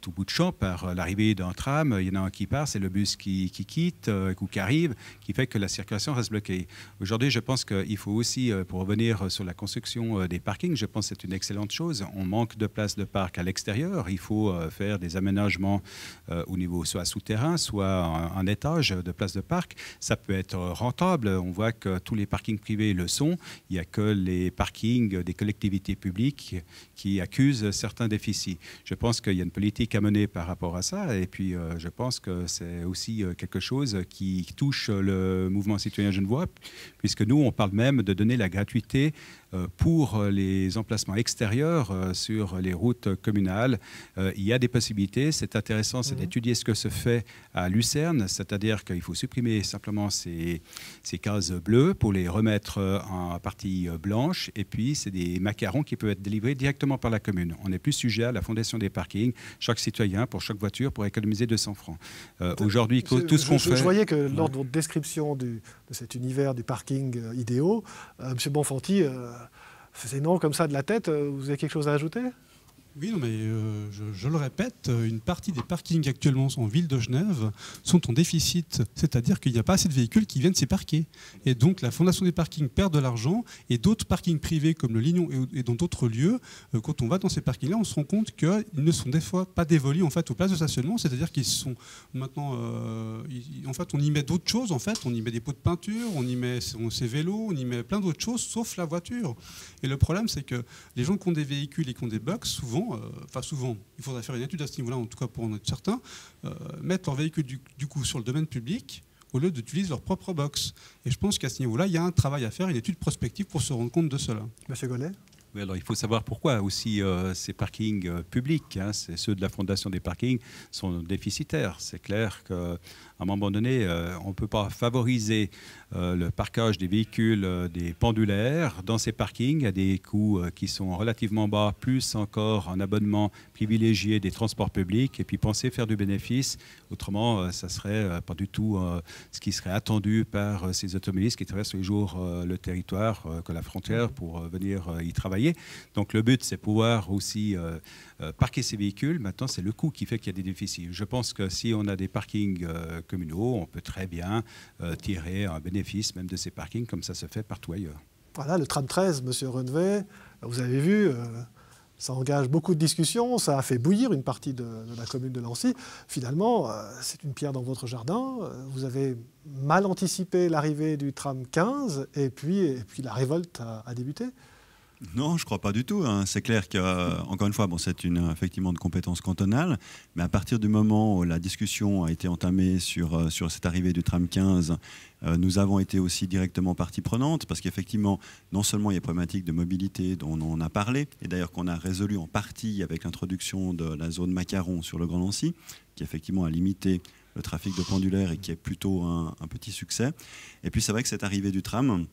tout bout de champ par l'arrivée d'un tram. Il y en a un qui part, c'est le bus qui quitte ou qui arrive, qui fait que la circulation reste bloquée. Aujourd'hui, je pense qu'il faut aussi, pour revenir sur la construction des parkings, je pense que c'est une excellente chose. On manque de places de parc à l'extérieur. Il faut faire des aménagements au niveau soit souterrain, soit un étage de places de parc. Ça peut être rentable. On voit que tous les parkings privés le sont. Il n'y a que les parkings des collectivités publiques qui accusent certains déficits. Je pense qu'il y a une politique à mener par rapport à ça. Et puis, je pense que c'est aussi quelque chose qui touche le mouvement citoyen genevois, puisque nous, on parle même de donner la gratuité pour les emplacements extérieurs sur les routes communales. Il y a des possibilités. C'est intéressant, c'est d'étudier ce que se fait à Lucerne, c'est-à-dire qu'il faut supprimer simplement ces cases bleues pour les remettre en partie blanche. Et puis, c'est des macarons qui peuvent être délivrés directement par la commune. On n'est plus sujet à la fondation des parkings. Chaque citoyen, pour chaque voiture, pour économiser 200 francs. Aujourd'hui, tout ce qu'on fait... Je voyais que lors de votre description de cet univers du parking idéaux, M. Bonfanti faisait non comme ça de la tête. Vous avez quelque chose à ajouter ? Oui, non, mais je le répète, une partie des parkings actuellement en ville de Genève sont en déficit, c'est-à-dire qu'il n'y a pas assez de véhicules qui viennent s'y parquer. Et donc la fondation des parkings perd de l'argent et d'autres parkings privés comme le Lignon et dans d'autres lieux, quand on va dans ces parkings-là, on se rend compte qu'ils ne sont des fois pas dévolus en fait aux places de stationnement, c'est-à-dire qu'ils sont maintenant, en fait, on y met d'autres choses, en fait, on y met des pots de peinture, on y met ses vélos, on y met plein d'autres choses, sauf la voiture. Et le problème, c'est que les gens qui ont des véhicules et qui ont des box, souvent, il faudrait faire une étude à ce niveau-là, en tout cas pour en être certain, mettre leur véhicule du coup sur le domaine public au lieu d'utiliser leur propre box. Et je pense qu'à ce niveau-là, il y a un travail à faire, une étude prospective pour se rendre compte de cela. Monsieur Gollet ? Oui, alors il faut savoir pourquoi aussi ces parkings publics, c'est ceux de la fondation des parkings, sont déficitaires. C'est clair qu'à un moment donné, on ne peut pas favoriser le parquage des véhicules, des pendulaires dans ces parkings à des coûts qui sont relativement bas, plus encore un abonnement privilégié des transports publics et puis penser faire du bénéfice. Autrement, ça ne serait pas du tout ce qui serait attendu par ces automobilistes qui traversent tous les jours le territoire que la frontière pour venir y travailler. Donc le but, c'est pouvoir aussi parquer ces véhicules. Maintenant, c'est le coût qui fait qu'il y a des déficits. Je pense que si on a des parkings communaux, on peut très bien tirer un bénéfice même de ces parkings, comme ça se fait partout ailleurs. Voilà, le tram 13, Monsieur Renevet, vous avez vu, ça engage beaucoup de discussions, ça a fait bouillir une partie de la commune de Lancy. Finalement, c'est une pierre dans votre jardin. Vous avez mal anticipé l'arrivée du tram 15 et puis la révolte a débuté. Non, je ne crois pas du tout. C'est clair qu'encore une fois, c'est effectivement de compétence cantonale, mais à partir du moment où la discussion a été entamée sur cette arrivée du tram 15, nous avons été aussi directement partie prenante, parce qu'effectivement, non seulement il y a une problématique de mobilité dont on a parlé, et d'ailleurs qu'on a résolu en partie avec l'introduction de la zone macaron sur le Grand Nancy, qui effectivement a limité le trafic de pendulaires et qui est plutôt un petit succès. Et puis c'est vrai que cette arrivée du tram,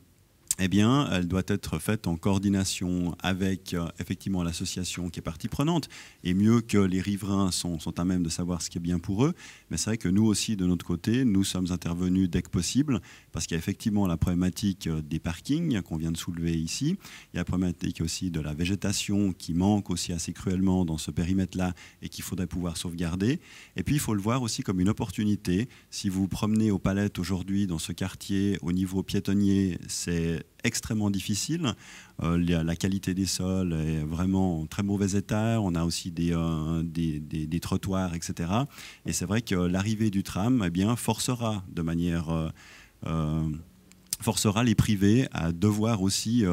eh bien, elle doit être faite en coordination avec effectivement l'association qui est partie prenante, et mieux que les riverains sont à même de savoir ce qui est bien pour eux. Mais c'est vrai que nous aussi, de notre côté, nous sommes intervenus dès que possible, parce qu'il y a effectivement la problématique des parkings qu'on vient de soulever ici. Il y a la problématique aussi de la végétation qui manque aussi assez cruellement dans ce périmètre-là et qu'il faudrait pouvoir sauvegarder. Et puis, il faut le voir aussi comme une opportunité. Si vous vous promenez aux Palettes aujourd'hui dans ce quartier, au niveau piétonnier, c'est extrêmement difficile. La qualité des sols est vraiment en très mauvais état. On a aussi des trottoirs, etc. Et c'est vrai que l'arrivée du tram, eh bien, forcera les privés à devoir aussi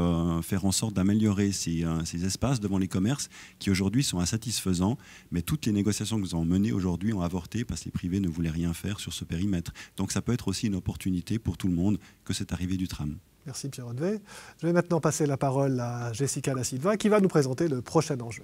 faire en sorte d'améliorer ces espaces devant les commerces qui aujourd'hui sont insatisfaisants. Mais toutes les négociations que nous avons menées aujourd'hui ont avorté parce que les privés ne voulaient rien faire sur ce périmètre. Donc ça peut être aussi une opportunité pour tout le monde que cette arrivée du tram. Merci Pierre Rodevet. Je vais maintenant passer la parole à Jessica Da Silva qui va nous présenter le prochain enjeu.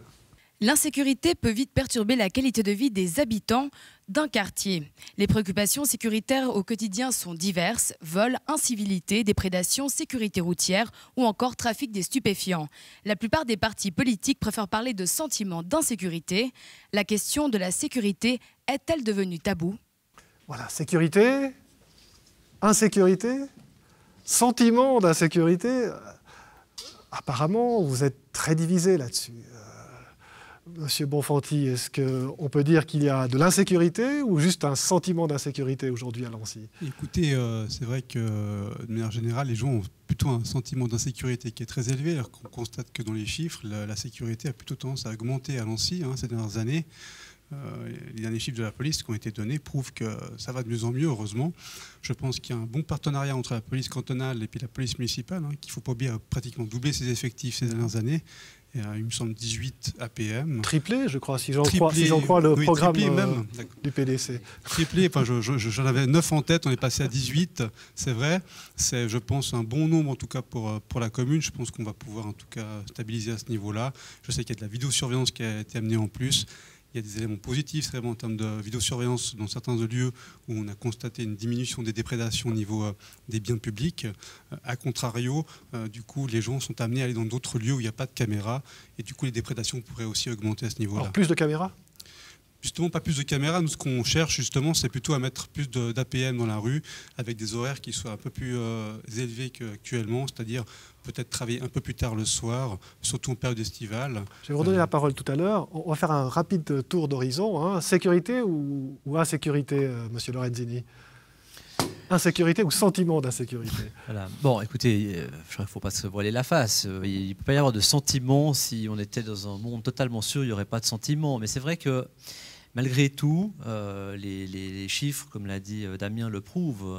L'insécurité peut vite perturber la qualité de vie des habitants d'un quartier. Les préoccupations sécuritaires au quotidien sont diverses: vols, incivilités, déprédations, sécurité routière ou encore trafic des stupéfiants. La plupart des partis politiques préfèrent parler de sentiment d'insécurité. La question de la sécurité est-elle devenue tabou ? Voilà, sécurité, insécurité, sentiment d'insécurité. Apparemment, vous êtes très divisé là-dessus. Monsieur Bonfanti, est-ce qu'on peut dire qu'il y a de l'insécurité ou juste un sentiment d'insécurité aujourd'hui à Lancy ? Écoutez, c'est vrai que de manière générale, les gens ont plutôt un sentiment d'insécurité qui est très élevé, alors qu'on constate que dans les chiffres, la sécurité a plutôt tendance à augmenter à Lancy ces dernières années. Les derniers chiffres de la police qui ont été donnés prouvent que ça va de mieux en mieux, heureusement. Je pense qu'il y a un bon partenariat entre la police cantonale et puis la police municipale, qu'il ne faut pas oublier, a pratiquement doublé ses effectifs ces dernières années. Et, il me semble 18 APM. Triplé, je crois, si j'en crois le programme même, du PDC. Triplé, enfin, j'en avais 9 en tête, on est passé à 18, c'est vrai. C'est, je pense, un bon nombre en tout cas pour la commune. Je pense qu'on va pouvoir en tout cas stabiliser à ce niveau-là. Je sais qu'il y a de la vidéosurveillance qui a été amenée en plus. Il y a des éléments positifs, c'est vraiment en termes de vidéosurveillance dans certains lieux où on a constaté une diminution des déprédations au niveau des biens publics. A contrario, du coup, les gens sont amenés à aller dans d'autres lieux où il n'y a pas de caméras et du coup, les déprédations pourraient aussi augmenter à ce niveau-là. Alors, plus de caméras ? Justement, pas plus de caméras. Nous, ce qu'on cherche, justement, c'est plutôt à mettre plus d'APM dans la rue avec des horaires qui soient un peu plus élevés qu'actuellement, c'est-à-dire peut-être travailler un peu plus tard le soir, surtout en période estivale. Je vais vous redonner la parole tout à l'heure. On va faire un rapide tour d'horizon. Sécurité ou insécurité, monsieur Lorenzini ? Insécurité ou sentiment d'insécurité ? Voilà. Bon, écoutez, il ne faut pas se voiler la face. Il ne peut pas y avoir de sentiment. Si on était dans un monde totalement sûr, il n'y aurait pas de sentiment. Mais c'est vrai que malgré tout, les chiffres, comme l'a dit Damien, le prouvent.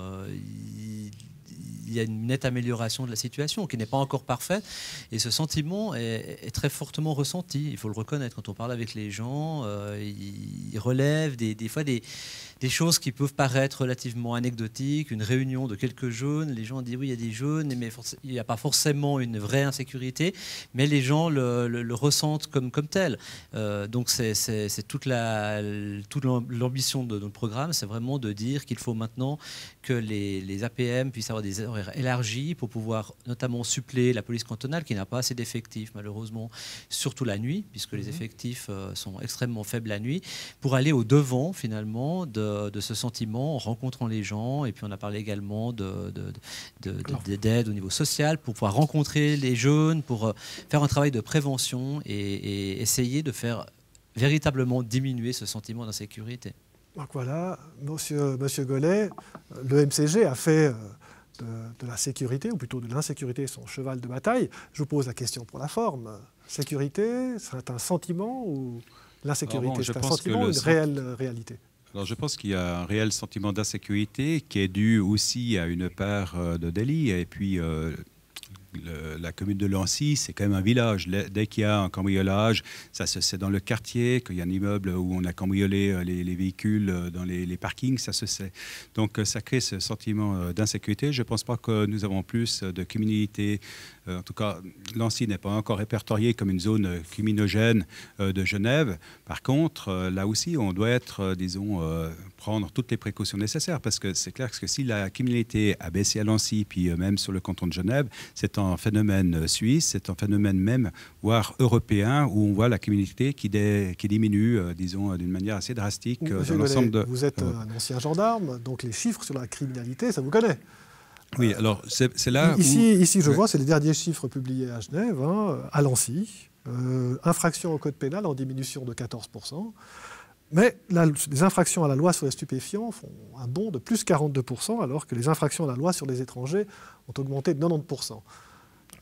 Il y a une nette amélioration de la situation qui n'est pas encore parfaite. Et ce sentiment est très fortement ressenti. Il faut le reconnaître. Quand on parle avec les gens, ils relèvent des fois des choses qui peuvent paraître relativement anecdotiques. Une réunion de quelques jeunes, les gens disent oui, il y a des jeunes, mais il n'y a pas forcément une vraie insécurité, mais les gens le ressentent comme tel. Donc c'est toute l'ambition de notre programme, c'est vraiment de dire qu'il faut maintenant que les APM puissent avoir des horaires élargis pour pouvoir notamment suppléer la police cantonale qui n'a pas assez d'effectifs malheureusement, surtout la nuit, puisque les effectifs sont extrêmement faibles la nuit, pour aller au devant finalement de ce sentiment en rencontrant les gens. Et puis on a parlé également d'aide au niveau social pour pouvoir rencontrer les jeunes, pour faire un travail de prévention et essayer de faire véritablement diminuer ce sentiment d'insécurité. Donc voilà, monsieur Gollet, le MCG a fait de la sécurité, ou plutôt de l'insécurité, son cheval de bataille. Je vous pose la question pour la forme. Sécurité, c'est un sentiment ou l'insécurité, c'est un sentiment ou une réelle réalité ? Alors je pense qu'il y a un réel sentiment d'insécurité qui est dû aussi à une part de délit et puis la commune de Lancy, c'est quand même un village. Dès qu'il y a un cambriolage, ça se sait dans le quartier, qu'il y a un immeuble où on a cambriolé les véhicules dans les parkings, ça se sait. Donc ça crée ce sentiment d'insécurité. Je ne pense pas que nous avons plus de criminalité. En tout cas, Lancy n'est pas encore répertorié comme une zone criminogène de Genève. Par contre, là aussi, on doit être, disons, prendre toutes les précautions nécessaires, parce que c'est clair que si la criminalité a baissé à Lancy, puis même sur le canton de Genève, c'est un phénomène suisse, c'est un phénomène même, voire européen, où on voit la criminalité qui diminue, disons, d'une manière assez drastique dans l'ensemble de... Vous êtes un ancien gendarme, donc les chiffres sur la criminalité, ça vous connaît. Oui, alors c'est là ici, je vois, c'est les derniers chiffres publiés à Genève, à Lancy. Infractions au code pénal en diminution de 14%. Mais les infractions à la loi sur les stupéfiants font un bond de plus 42%, alors que les infractions à la loi sur les étrangers ont augmenté de 90%.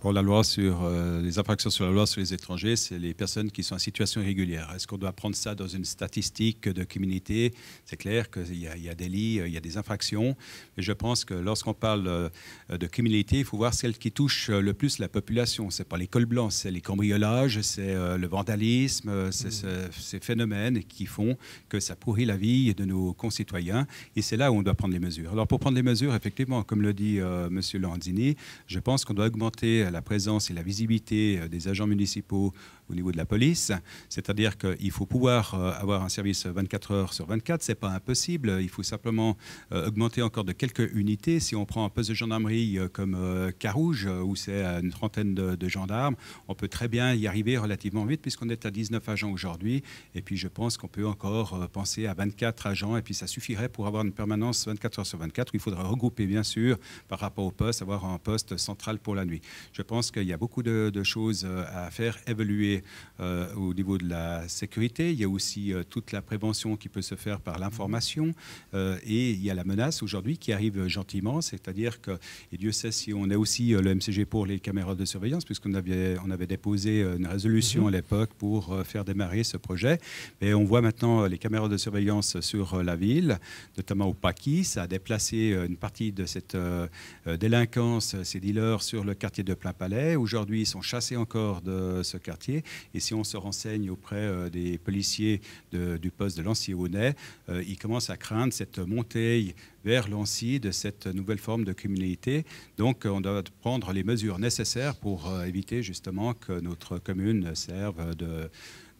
Pour la loi sur les infractions sur la loi sur les étrangers, c'est les personnes qui sont en situation irrégulière. Est-ce qu'on doit prendre ça dans une statistique de criminalité? C'est clair qu'il y a des délits, il y a des infractions. Mais je pense que lorsqu'on parle de criminalité, il faut voir celle qui touche le plus la population. Ce n'est pas les cols blancs, c'est les cambriolages, c'est le vandalisme, c'est ces phénomènes qui font que ça pourrit la vie de nos concitoyens. Et c'est là où on doit prendre les mesures. Alors pour prendre les mesures, effectivement, comme le dit M. Landini, je pense qu'on doit augmenter la présence et la visibilité des agents municipaux au niveau de la police, c'est-à-dire qu'il faut pouvoir avoir un service 24 heures sur 24, ce n'est pas impossible, il faut simplement augmenter encore de quelques unités. Si on prend un poste de gendarmerie comme Carouge, où c'est une trentaine de gendarmes, on peut très bien y arriver relativement vite, puisqu'on est à 19 agents aujourd'hui, et puis je pense qu'on peut encore penser à 24 agents, et puis ça suffirait pour avoir une permanence 24 heures sur 24, où il faudra regrouper bien sûr par rapport au poste, avoir un poste central pour la nuit. Je pense qu'il y a beaucoup de choses à faire évoluer au niveau de la sécurité. Il y a aussi toute la prévention qui peut se faire par l'information et il y a la menace aujourd'hui qui arrive gentiment, c'est-à-dire que, et Dieu sait si on a aussi le MCG pour les caméras de surveillance, puisqu'on avait déposé une résolution à l'époque pour faire démarrer ce projet, mais on voit maintenant les caméras de surveillance sur la ville, notamment au Paquis. Ça a déplacé une partie de cette délinquance, ces dealers, sur le quartier de Plainpalais. Aujourd'hui, ils sont chassés encore de ce quartier. Et si on se renseigne auprès des policiers du poste de Lancy-Aunay, ils commencent à craindre cette montée vers Lancy de cette nouvelle forme de criminalité. Donc, on doit prendre les mesures nécessaires pour éviter justement que notre commune serve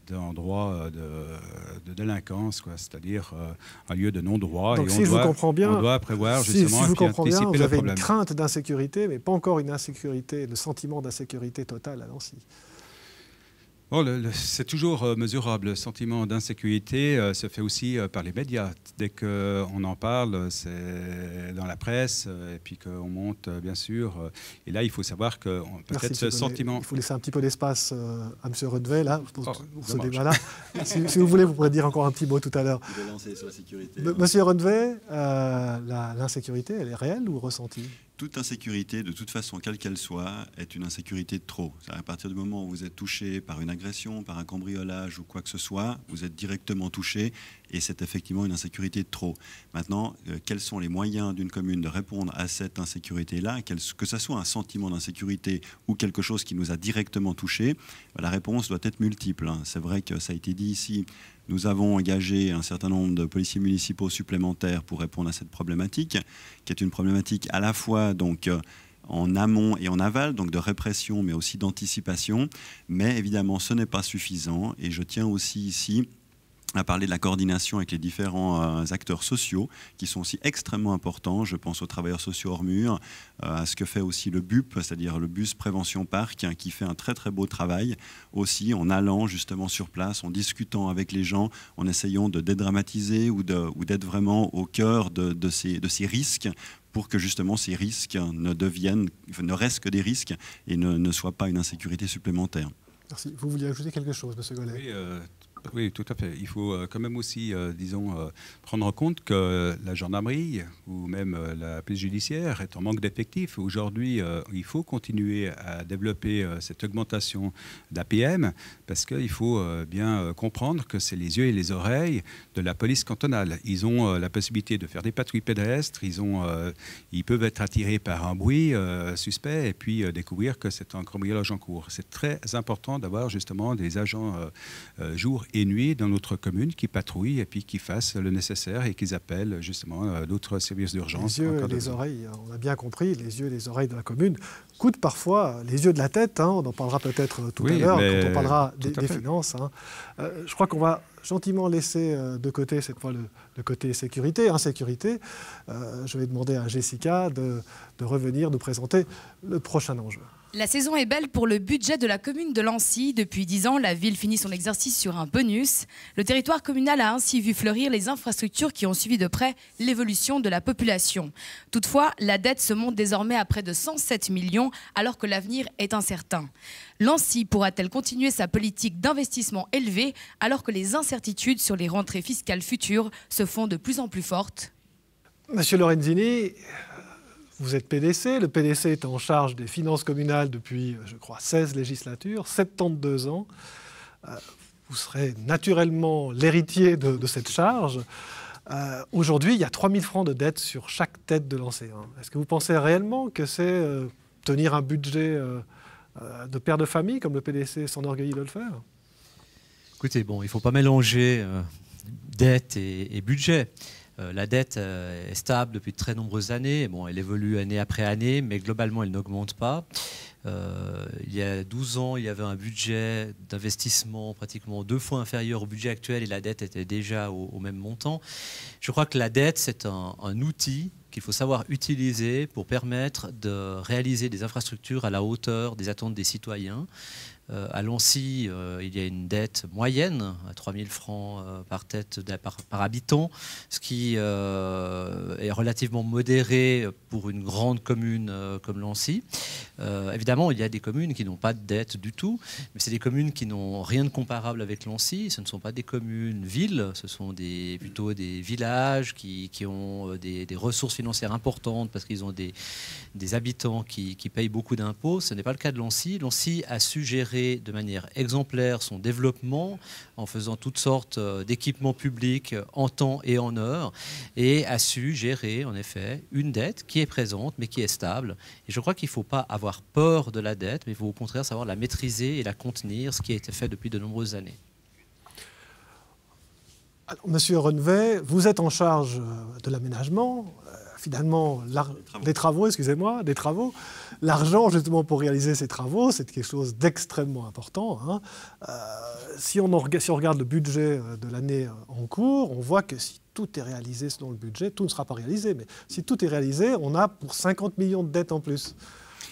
d'endroit de délinquance, c'est-à-dire un lieu de non-droit. Donc, et si je vous comprends bien, on doit prévoir justement si je vous comprends bien, vous avez une crainte d'insécurité, mais pas encore une insécurité, le sentiment d'insécurité totale à Lancy. Bon, c'est toujours mesurable. Le sentiment d'insécurité se fait aussi par les médias. Dès qu'on en parle, c'est dans la presse, et puis qu'on monte, bien sûr. Et là, il faut savoir que peut-être ce sentiment... Il faut laisser un petit peu d'espace à M. Redvay, là, pour ce débat-là. si vous voulez, vous pourrez dire encore un petit mot tout à l'heure. Monsieur Redvay, l'insécurité, elle est réelle ou ressentie ? Toute insécurité, de toute façon, quelle qu'elle soit, est une insécurité de trop. À partir du moment où vous êtes touché par une agression, par un cambriolage ou quoi que ce soit, vous êtes directement touché et c'est effectivement une insécurité de trop. Maintenant, quels sont les moyens d'une commune de répondre à cette insécurité-là, que ce soit un sentiment d'insécurité ou quelque chose qui nous a directement touchés, la réponse doit être multiple. C'est vrai que ça a été dit ici. Nous avons engagé un certain nombre de policiers municipaux supplémentaires pour répondre à cette problématique, qui est une problématique à la fois donc, en amont et en aval, donc de répression, mais aussi d'anticipation. Mais évidemment, ce n'est pas suffisant. Et je tiens aussi ici à parler de la coordination avec les différents acteurs sociaux qui sont aussi extrêmement importants. Je pense aux travailleurs sociaux hors mur, à ce que fait aussi le BUP, c'est-à-dire le bus prévention parc, qui fait un très très beau travail aussi en allant justement sur place, en discutant avec les gens, en essayant de dédramatiser ou d'être vraiment au cœur de ces risques pour que justement ces risques ne restent que des risques et ne soient pas une insécurité supplémentaire. Merci. Vous vouliez ajouter quelque chose, M. Gollet ? Oui, Oui, tout à fait. Il faut quand même aussi, prendre en compte que la gendarmerie ou même la police judiciaire est en manque d'effectifs. Aujourd'hui, il faut continuer à développer cette augmentation d'APM parce qu'il faut bien comprendre que c'est les yeux et les oreilles de la police cantonale. Ils ont la possibilité de faire des patrouilles pédestres, ils peuvent être attirés par un bruit suspect et puis découvrir que c'est un cambriolage en cours. C'est très important d'avoir justement des agents jour et nuit dans notre commune qui patrouillent et puis qui fassent le nécessaire et qui appellent justement d'autres services d'urgence. Les yeux et les oreilles, on a bien compris, les yeux et les oreilles de la commune coûtent parfois les yeux de la tête, hein, on en parlera peut-être tout à l'heure quand on parlera des finances. Hein. Je crois qu'on va gentiment laisser de côté cette fois le côté sécurité, insécurité. Je vais demander à Jessica de revenir nous présenter le prochain enjeu. La saison est belle pour le budget de la commune de Lancy. Depuis 10 ans, la ville finit son exercice sur un bonus. Le territoire communal a ainsi vu fleurir les infrastructures qui ont suivi de près l'évolution de la population. Toutefois, la dette se monte désormais à près de 107 millions, alors que l'avenir est incertain. Lancy pourra-t-elle continuer sa politique d'investissement élevée, alors que les incertitudes sur les rentrées fiscales futures se font de plus en plus fortes? Monsieur Lorenzini, vous êtes PDC, le PDC est en charge des finances communales depuis, je crois, 16 législatures, 72 ans. Vous serez naturellement l'héritier de cette charge. Aujourd'hui, il y a 3 000 francs de dette sur chaque tête de Lancéen. Est-ce que vous pensez réellement que c'est tenir un budget de père de famille, comme le PDC s'enorgueillit de le faire? Écoutez, bon, il ne faut pas mélanger dette et budget. La dette est stable depuis de très nombreuses années. Bon, elle évolue année après année, mais globalement, elle n'augmente pas. Il y a 12 ans, il y avait un budget d'investissement pratiquement 2 fois inférieur au budget actuel et la dette était déjà au même montant. Je crois que la dette, c'est un outil qu'il faut savoir utiliser pour permettre de réaliser des infrastructures à la hauteur des attentes des citoyens. À Lancy, il y a une dette moyenne à 3 000 francs par tête par habitant, ce qui est relativement modéré pour une grande commune comme Lancy. Évidemment, il y a des communes qui n'ont pas de dette du tout, mais c'est des communes qui n'ont rien de comparable avec Lancy. Ce ne sont pas des communes-villes, ce sont plutôt des villages qui ont des ressources financières importantes parce qu'ils ont des habitants qui payent beaucoup d'impôts. Ce n'est pas le cas de Lancy. Lancy a su gérer de manière exemplaire son développement en faisant toutes sortes d'équipements publics en temps et en heure et a su gérer en effet une dette qui est présente mais qui est stable. Et je crois qu'il ne faut pas avoir peur de la dette, mais il faut au contraire savoir la maîtriser et la contenir, ce qui a été fait depuis de nombreuses années. Alors, Monsieur Rennevet, vous êtes en charge de l'aménagement, finalement des travaux, excusez-moi, des travaux. L'argent, justement, pour réaliser ces travaux, c'est quelque chose d'extrêmement important. Hein. Si on regarde le budget de l'année en cours, on voit que si tout est réalisé selon le budget, tout ne sera pas réalisé, mais si tout est réalisé, on a pour 50 millions de dettes en plus.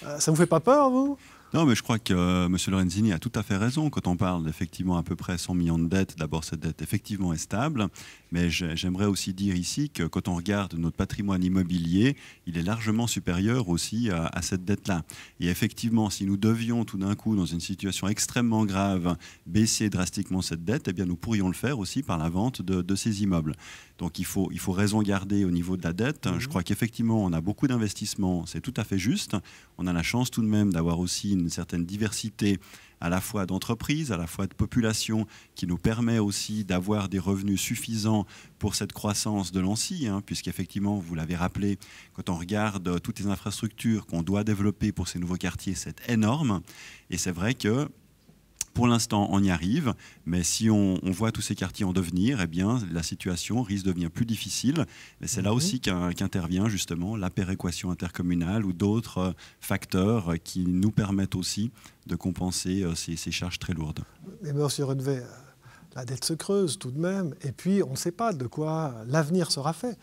Ça ne vous fait pas peur, vous ? Non, mais je crois que M. Lorenzini a tout à fait raison quand on parle d'effectivement à peu près 100 millions de dettes. D'abord, cette dette effectivement est stable, mais j'aimerais aussi dire ici que quand on regarde notre patrimoine immobilier, il est largement supérieur aussi à cette dette-là. Et effectivement, si nous devions tout d'un coup, dans une situation extrêmement grave, baisser drastiquement cette dette, eh bien, nous pourrions le faire aussi par la vente de ces immeubles. Donc il faut raison garder au niveau de la dette. Je crois qu'effectivement, on a beaucoup d'investissements, c'est tout à fait juste. On a la chance tout de même d'avoir aussi une certaine diversité à la fois d'entreprises, à la fois de population, qui nous permet aussi d'avoir des revenus suffisants pour cette croissance de Lancy, hein, puisqu'effectivement, vous l'avez rappelé, quand on regarde toutes les infrastructures qu'on doit développer pour ces nouveaux quartiers, c'est énorme. Et c'est vrai que pour l'instant, on y arrive, mais si on voit tous ces quartiers en devenir, eh bien, la situation risque de devenir plus difficile. Et c'est là aussi qu'intervient justement la péréquation intercommunale ou d'autres facteurs qui nous permettent aussi de compenser ces charges très lourdes. Mais monsieur Rennevet, la dette se creuse tout de même, et puis on ne sait pas de quoi l'avenir sera fait.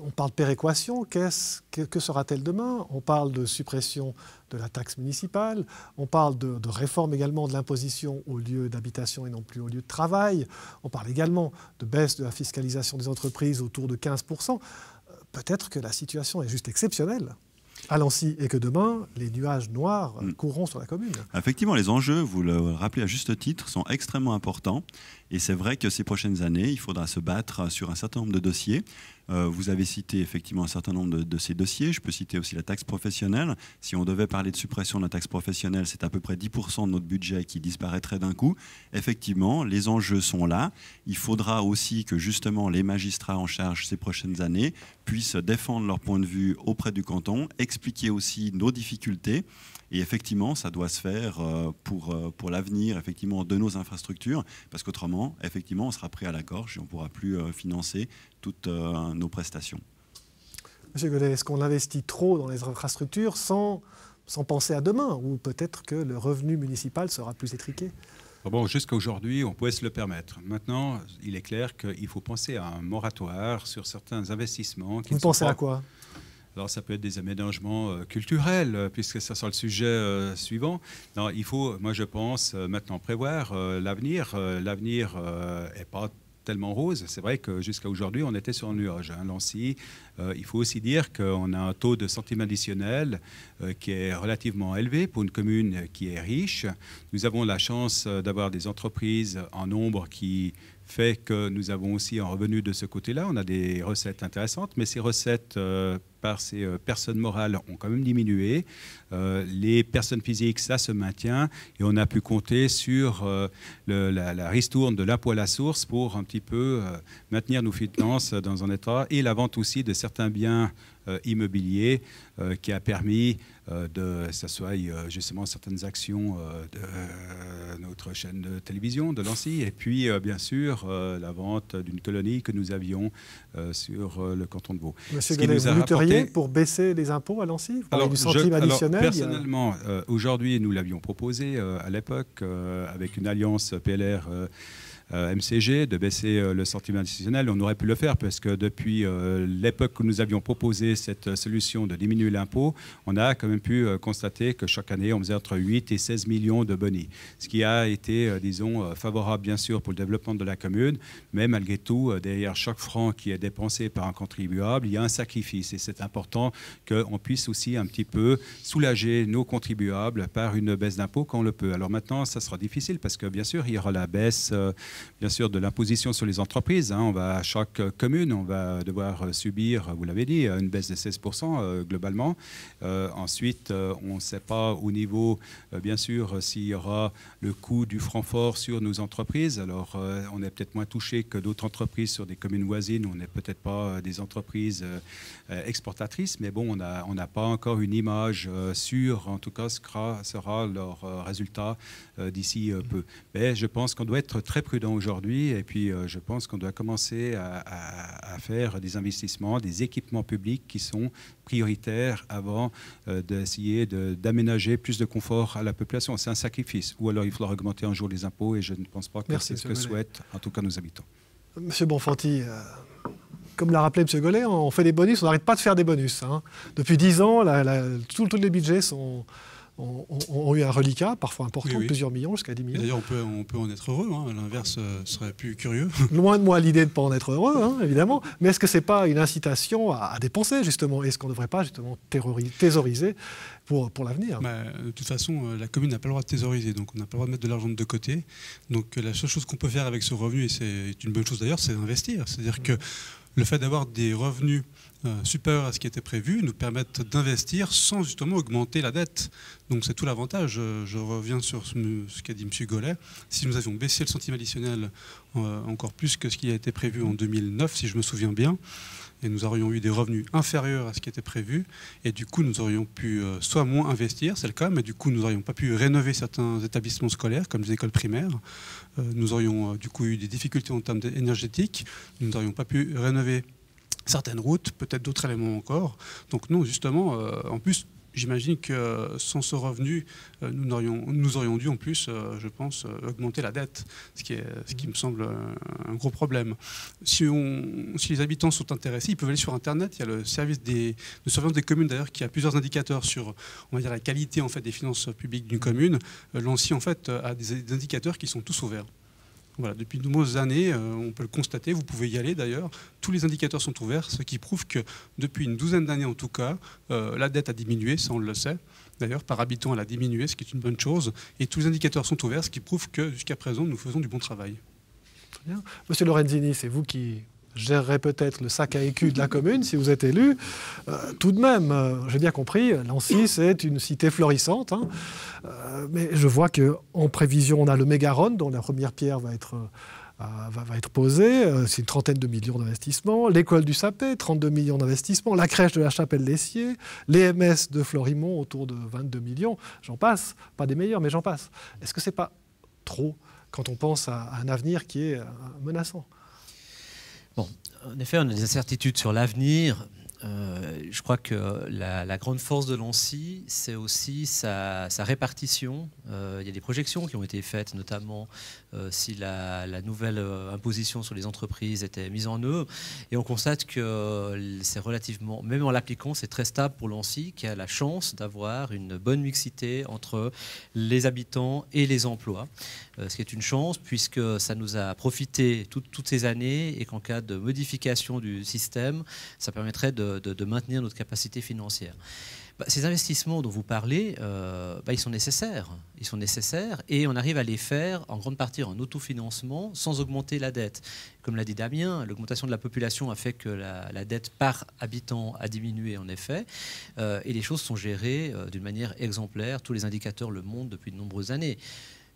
On parle de péréquation, que sera-t-elle demain? On parle de suppression de la taxe municipale, on parle de réforme également de l'imposition au lieu d'habitation et non plus au lieu de travail, on parle également de baisse de la fiscalisation des entreprises autour de 15%. Peut-être que la situation est juste exceptionnelle. à Lancy et que demain, les nuages noirs courront sur la commune. Effectivement, les enjeux, vous le rappelez à juste titre, sont extrêmement importants. Et c'est vrai que ces prochaines années, il faudra se battre sur un certain nombre de dossiers. Vous avez cité effectivement un certain nombre de ces dossiers. Je peux citer aussi la taxe professionnelle. Si on devait parler de suppression de la taxe professionnelle, c'est à peu près 10% de notre budget qui disparaîtrait d'un coup. Effectivement, les enjeux sont là. Il faudra aussi que justement les magistrats en charge ces prochaines années puissent défendre leur point de vue auprès du canton, expliquer aussi nos difficultés. Et effectivement, ça doit se faire pour l'avenir effectivement de nos infrastructures, parce qu'autrement, effectivement, on sera pris à la gorge et on ne pourra plus financer toutes nos prestations. Monsieur Gollet, est-ce qu'on investit trop dans les infrastructures sans penser à demain, ou peut-être que le revenu municipal sera plus étriqué? Bon, jusqu'à aujourd'hui, on pouvait se le permettre. Maintenant, il est clair qu'il faut penser à un moratoire sur certains investissements. Vous pensez à quoi? Alors, ça peut être des aménagements culturels, puisque ça sera le sujet suivant. Non, il faut, moi je pense, maintenant prévoir l'avenir. L'avenir n'est pas tellement rose. C'est vrai que jusqu'à aujourd'hui, on était sur un nuage. Lancy, il faut aussi dire qu'on a un taux de centimes additionnels qui est relativement élevé pour une commune qui est riche. Nous avons la chance d'avoir des entreprises en nombre qui fait que nous avons aussi un revenu de ce côté-là. On a des recettes intéressantes, mais ces recettes par ces personnes morales ont quand même diminué. Les personnes physiques, ça se maintient. Et on a pu compter sur la ristourne de l'impôt à la source pour un petit peu maintenir nos finances dans un état, et la vente aussi de certains biens immobiliers qui a permis de s'asseoir justement certaines actions de notre chaîne de télévision de Lancy, et puis bien sûr la vente d'une colonie que nous avions sur le canton de Vaud. Monsieur Gollet, vous lutteriez pour baisser les impôts à Lancy? Vous parlez du centime additionnel. Personnellement, aujourd'hui, nous l'avions proposé à l'époque avec une alliance PLR MCG de baisser le centime additionnel. On aurait pu le faire parce que depuis l'époque où nous avions proposé cette solution de diminuer l'impôt, on a quand même pu constater que chaque année, on faisait entre 8 et 16 millions de bonis. Ce qui a été, disons, favorable bien sûr pour le développement de la commune, mais malgré tout, derrière chaque franc qui est dépensé par un contribuable, il y a un sacrifice. Et c'est important qu'on puisse aussi un petit peu soulager nos contribuables par une baisse d'impôt quand on le peut. Alors maintenant, ça sera difficile parce que bien sûr, il y aura la baisse bien sûr de l'imposition sur les entreprises. On va, à chaque commune, on va devoir subir, vous l'avez dit, une baisse de 16% globalement. Ensuite, on ne sait pas au niveau, bien sûr, s'il y aura le coût du franc fort sur nos entreprises. Alors, on est peut-être moins touché que d'autres entreprises sur des communes voisines. On n'est peut-être pas des entreprises exportatrices, mais bon, on n'a pas encore une image sur, en tout cas, ce sera leur résultat d'ici peu. Mais je pense qu'on doit être très prudent aujourd'hui, et puis je pense qu'on doit commencer à faire des investissements, des équipements publics qui sont prioritaires avant d'essayer d'aménager plus de confort à la population. C'est un sacrifice. Ou alors il faudra augmenter un jour les impôts, et je ne pense pas que c'est ce que souhaitent en tout cas nos habitants. Monsieur Bonfanti, comme l'a rappelé M. Gollet, on fait des bonus, on n'arrête pas de faire des bonus. Depuis 10 ans, tous les budgets ont eu un reliquat, parfois important, oui. Plusieurs millions, jusqu'à 10 millions. D'ailleurs, on peut en être heureux, l'inverse serait plus curieux. Loin de moi l'idée de ne pas en être heureux, évidemment, mais est-ce que ce n'est pas une incitation à dépenser, justement? Est-ce qu'on ne devrait pas, justement, thésauriser pour l'avenir? De toute façon, la commune n'a pas le droit de thésauriser, donc on n'a pas le droit de mettre de l'argent de côté. Donc la seule chose qu'on peut faire avec ce revenu, et c'est une bonne chose d'ailleurs, c'est d'investir. C'est-à-dire que le fait d'avoir des revenus supérieurs à ce qui était prévu nous permettent d'investir sans justement augmenter la dette. Donc c'est tout l'avantage. Je reviens sur ce qu'a dit M. Gollet. Si nous avions baissé le centime additionnel encore plus que ce qui a été prévu en 2009, si je me souviens bien, et nous aurions eu des revenus inférieurs à ce qui était prévu, et du coup nous aurions pu soit moins investir, c'est le cas, mais du coup nous n'aurions pas pu rénover certains établissements scolaires comme les écoles primaires, nous aurions du coup eu des difficultés en termes énergétiques, nous n'aurions pas pu rénover certaines routes, peut-être d'autres éléments encore. Donc non, justement, en plus, j'imagine que sans ce revenu, nous aurions dû en plus, je pense, augmenter la dette, ce qui me semble un gros problème. Si les habitants sont intéressés, ils peuvent aller sur Internet. Il y a le service de surveillance des communes, d'ailleurs, qui a plusieurs indicateurs sur, on va dire, la qualité en fait, des finances publiques d'une commune. Lancy, en fait, a des indicateurs qui sont tous ouverts. Voilà, depuis de nombreuses années, on peut le constater, vous pouvez y aller d'ailleurs, tous les indicateurs sont ouverts, ce qui prouve que depuis une douzaine d'années en tout cas, la dette a diminué, ça on le sait. D'ailleurs, par habitant, elle a diminué, ce qui est une bonne chose. Et tous les indicateurs sont ouverts, ce qui prouve que jusqu'à présent, nous faisons du bon travail. Très bien. Monsieur Lorenzini, c'est vous qui gérerez peut-être le sac à écus de la commune si vous êtes élu. Tout de même, j'ai bien compris, Lancy, c'est une cité florissante. Hein. Mais je vois qu'en prévision, on a le Mégaronne, dont la première pierre va être posée. C'est une trentaine de millions d'investissements. L'école du Sapé, 32 millions d'investissements. La crèche de la Chapelle-Lessier. Les MS de Florimont, autour de 22 millions. J'en passe. Pas des meilleurs, mais j'en passe. Est-ce que ce n'est pas trop quand on pense à un avenir qui est menaçant ? Bon, en effet, on a des incertitudes sur l'avenir. Je crois que la grande force de Lancy, c'est aussi sa répartition. Il y a des projections qui ont été faites, notamment si la nouvelle imposition sur les entreprises était mise en œuvre. Et on constate que c'est relativement, même en l'appliquant, c'est très stable pour Lancy, qui a la chance d'avoir une bonne mixité entre les habitants et les emplois. Ce qui est une chance, puisque ça nous a profité toutes ces années et qu'en cas de modification du système, ça permettrait de maintenir notre capacité financière. Ces investissements dont vous parlez, ils sont nécessaires. Ils sont nécessaires et on arrive à les faire en grande partie en autofinancement sans augmenter la dette. Comme l'a dit Damien, l'augmentation de la population a fait que la dette par habitant a diminué en effet. Et les choses sont gérées d'une manière exemplaire. Tous les indicateurs le montrent depuis de nombreuses années.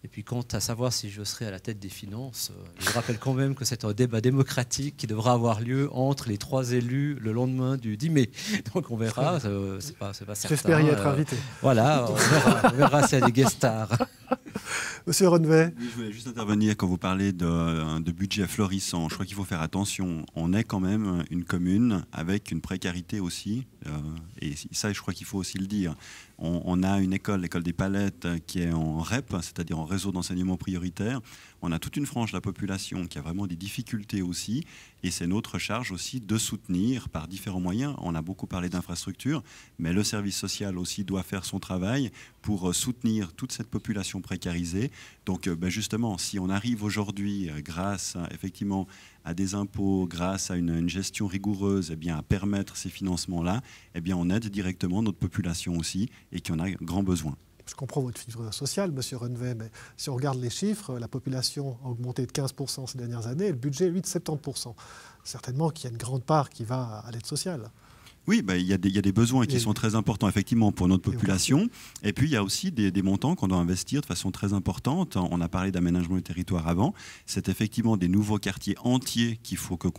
Et puis quant à savoir si je serai à la tête des finances, je rappelle quand même que c'est un débat démocratique qui devra avoir lieu entre les 3 élus le lendemain du 10 mai. Donc on verra, c'est pas certain. J'espère y être invité. Voilà, on verra s'il y a des guest stars. Monsieur Rennevet. Oui, je voulais juste intervenir quand vous parlez de budget florissant. Je crois qu'il faut faire attention. On est quand même une commune avec une précarité aussi. Et ça, je crois qu'il faut aussi le dire. On a une école, l'école des Palettes, qui est en REP, c'est-à-dire en réseau d'enseignement prioritaire. On a toute une frange de la population qui a vraiment des difficultés aussi. Et c'est notre charge aussi de soutenir par différents moyens. On a beaucoup parlé d'infrastructures, mais le service social aussi doit faire son travail pour soutenir toute cette population précarisée. Donc justement, si on arrive aujourd'hui, grâce effectivement à des impôts, grâce à une gestion rigoureuse, eh bien, à permettre ces financements-là, eh bien, on aide directement notre population aussi et qui en a grand besoin. Je comprends votre fibre sociale, monsieur Rennevet, mais si on regarde les chiffres, la population a augmenté de 15% ces dernières années et le budget, lui, de 70%. Certainement qu'il y a une grande part qui va à l'aide sociale. Oui, il y a des besoins qui sont très importants effectivement pour notre population. Et puis il y a aussi des montants qu'on doit investir de façon très importante. On a parlé d'aménagement du territoire avant. C'est effectivement des nouveaux quartiers entiers qu'il faut qu'on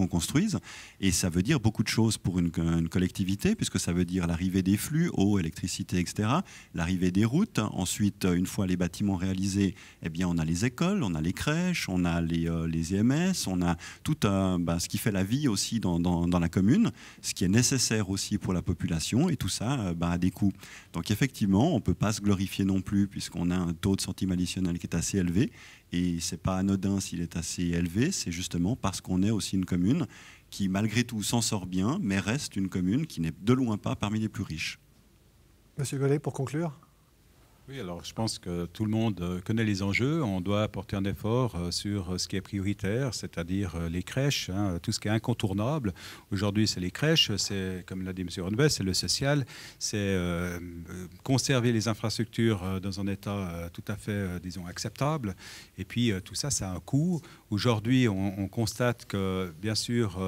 construise. Et ça veut dire beaucoup de choses pour une collectivité, puisque ça veut dire l'arrivée des flux, eau, électricité, etc. L'arrivée des routes. Ensuite, une fois les bâtiments réalisés, eh bien, on a les écoles, on a les crèches, on a les EMS, on a tout ce qui fait la vie aussi dans la commune, ce qui est nécessaire aussi pour la population, et tout ça a des coûts. Donc effectivement, on ne peut pas se glorifier non plus, puisqu'on a un taux de centime additionnel qui est assez élevé, et ce n'est pas anodin s'il est assez élevé, c'est justement parce qu'on est aussi une commune qui malgré tout s'en sort bien, mais reste une commune qui n'est de loin pas parmi les plus riches. Monsieur Gollet, pour conclure. Oui, alors je pense que tout le monde connaît les enjeux. On doit apporter un effort sur ce qui est prioritaire, c'est-à-dire les crèches, tout ce qui est incontournable. Aujourd'hui, c'est les crèches, c'est, comme l'a dit M. Rennevet, c'est le social, c'est conserver les infrastructures dans un état tout à fait, disons, acceptable. Et puis, tout ça, ça a un coût. Aujourd'hui, on constate que, bien sûr,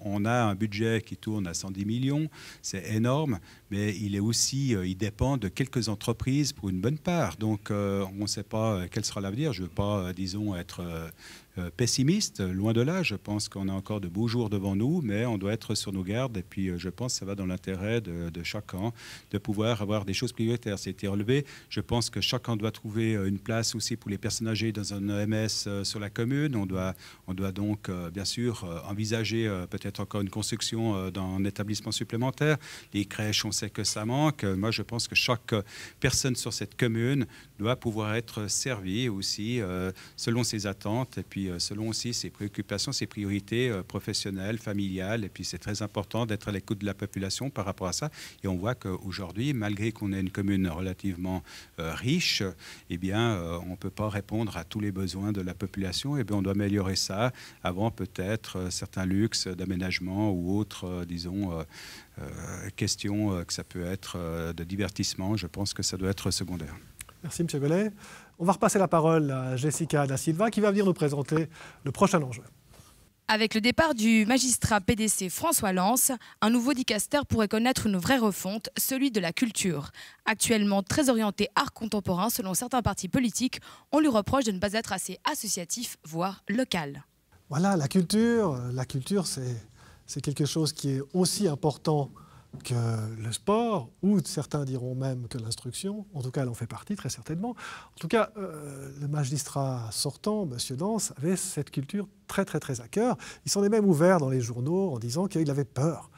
on a un budget qui tourne à 110 millions, c'est énorme, mais il dépend de quelques entreprises pour une bonne part. Donc, on ne sait pas quel sera l'avenir. Je ne veux pas, disons, être pessimiste, loin de là. Je pense qu'on a encore de beaux jours devant nous, mais on doit être sur nos gardes. Et puis, je pense que ça va dans l'intérêt de chacun de pouvoir avoir des choses prioritaires. C'était relevé. Je pense que chacun doit trouver une place aussi pour les personnes âgées dans un EMS sur la commune. On doit donc, bien sûr, envisager peut-être encore une construction d'un établissement supplémentaire. Les crèches, on sait que ça manque. Moi, je pense que chaque personne sur cette commune doit pouvoir être servie aussi selon ses attentes. Et puis, puis selon aussi ses préoccupations, ses priorités professionnelles, familiales. Et puis c'est très important d'être à l'écoute de la population par rapport à ça. Et on voit qu'aujourd'hui, malgré qu'on ait une commune relativement riche, eh bien, on ne peut pas répondre à tous les besoins de la population. Et bien, on doit améliorer ça avant peut-être certains luxes d'aménagement ou autres, disons, questions que ça peut être de divertissement. Je pense que ça doit être secondaire. Merci, M. Gollet. On va repasser la parole à Jessica Da Silva qui va venir nous présenter le prochain enjeu. Avec le départ du magistrat PDC François Lens, un nouveau dicaster pourrait connaître une vraie refonte, celui de la culture. Actuellement très orienté art contemporain selon certains partis politiques, on lui reproche de ne pas être assez associatif, voire local. Voilà, la culture, c'est quelque chose qui est aussi important que le sport, ou certains diront même que l'instruction. En tout cas, elle en fait partie, très certainement. En tout cas, le magistrat sortant, M. Lens, avait cette culture très, très, très à cœur. Il s'en est même ouvert dans les journaux en disant qu'il avait peur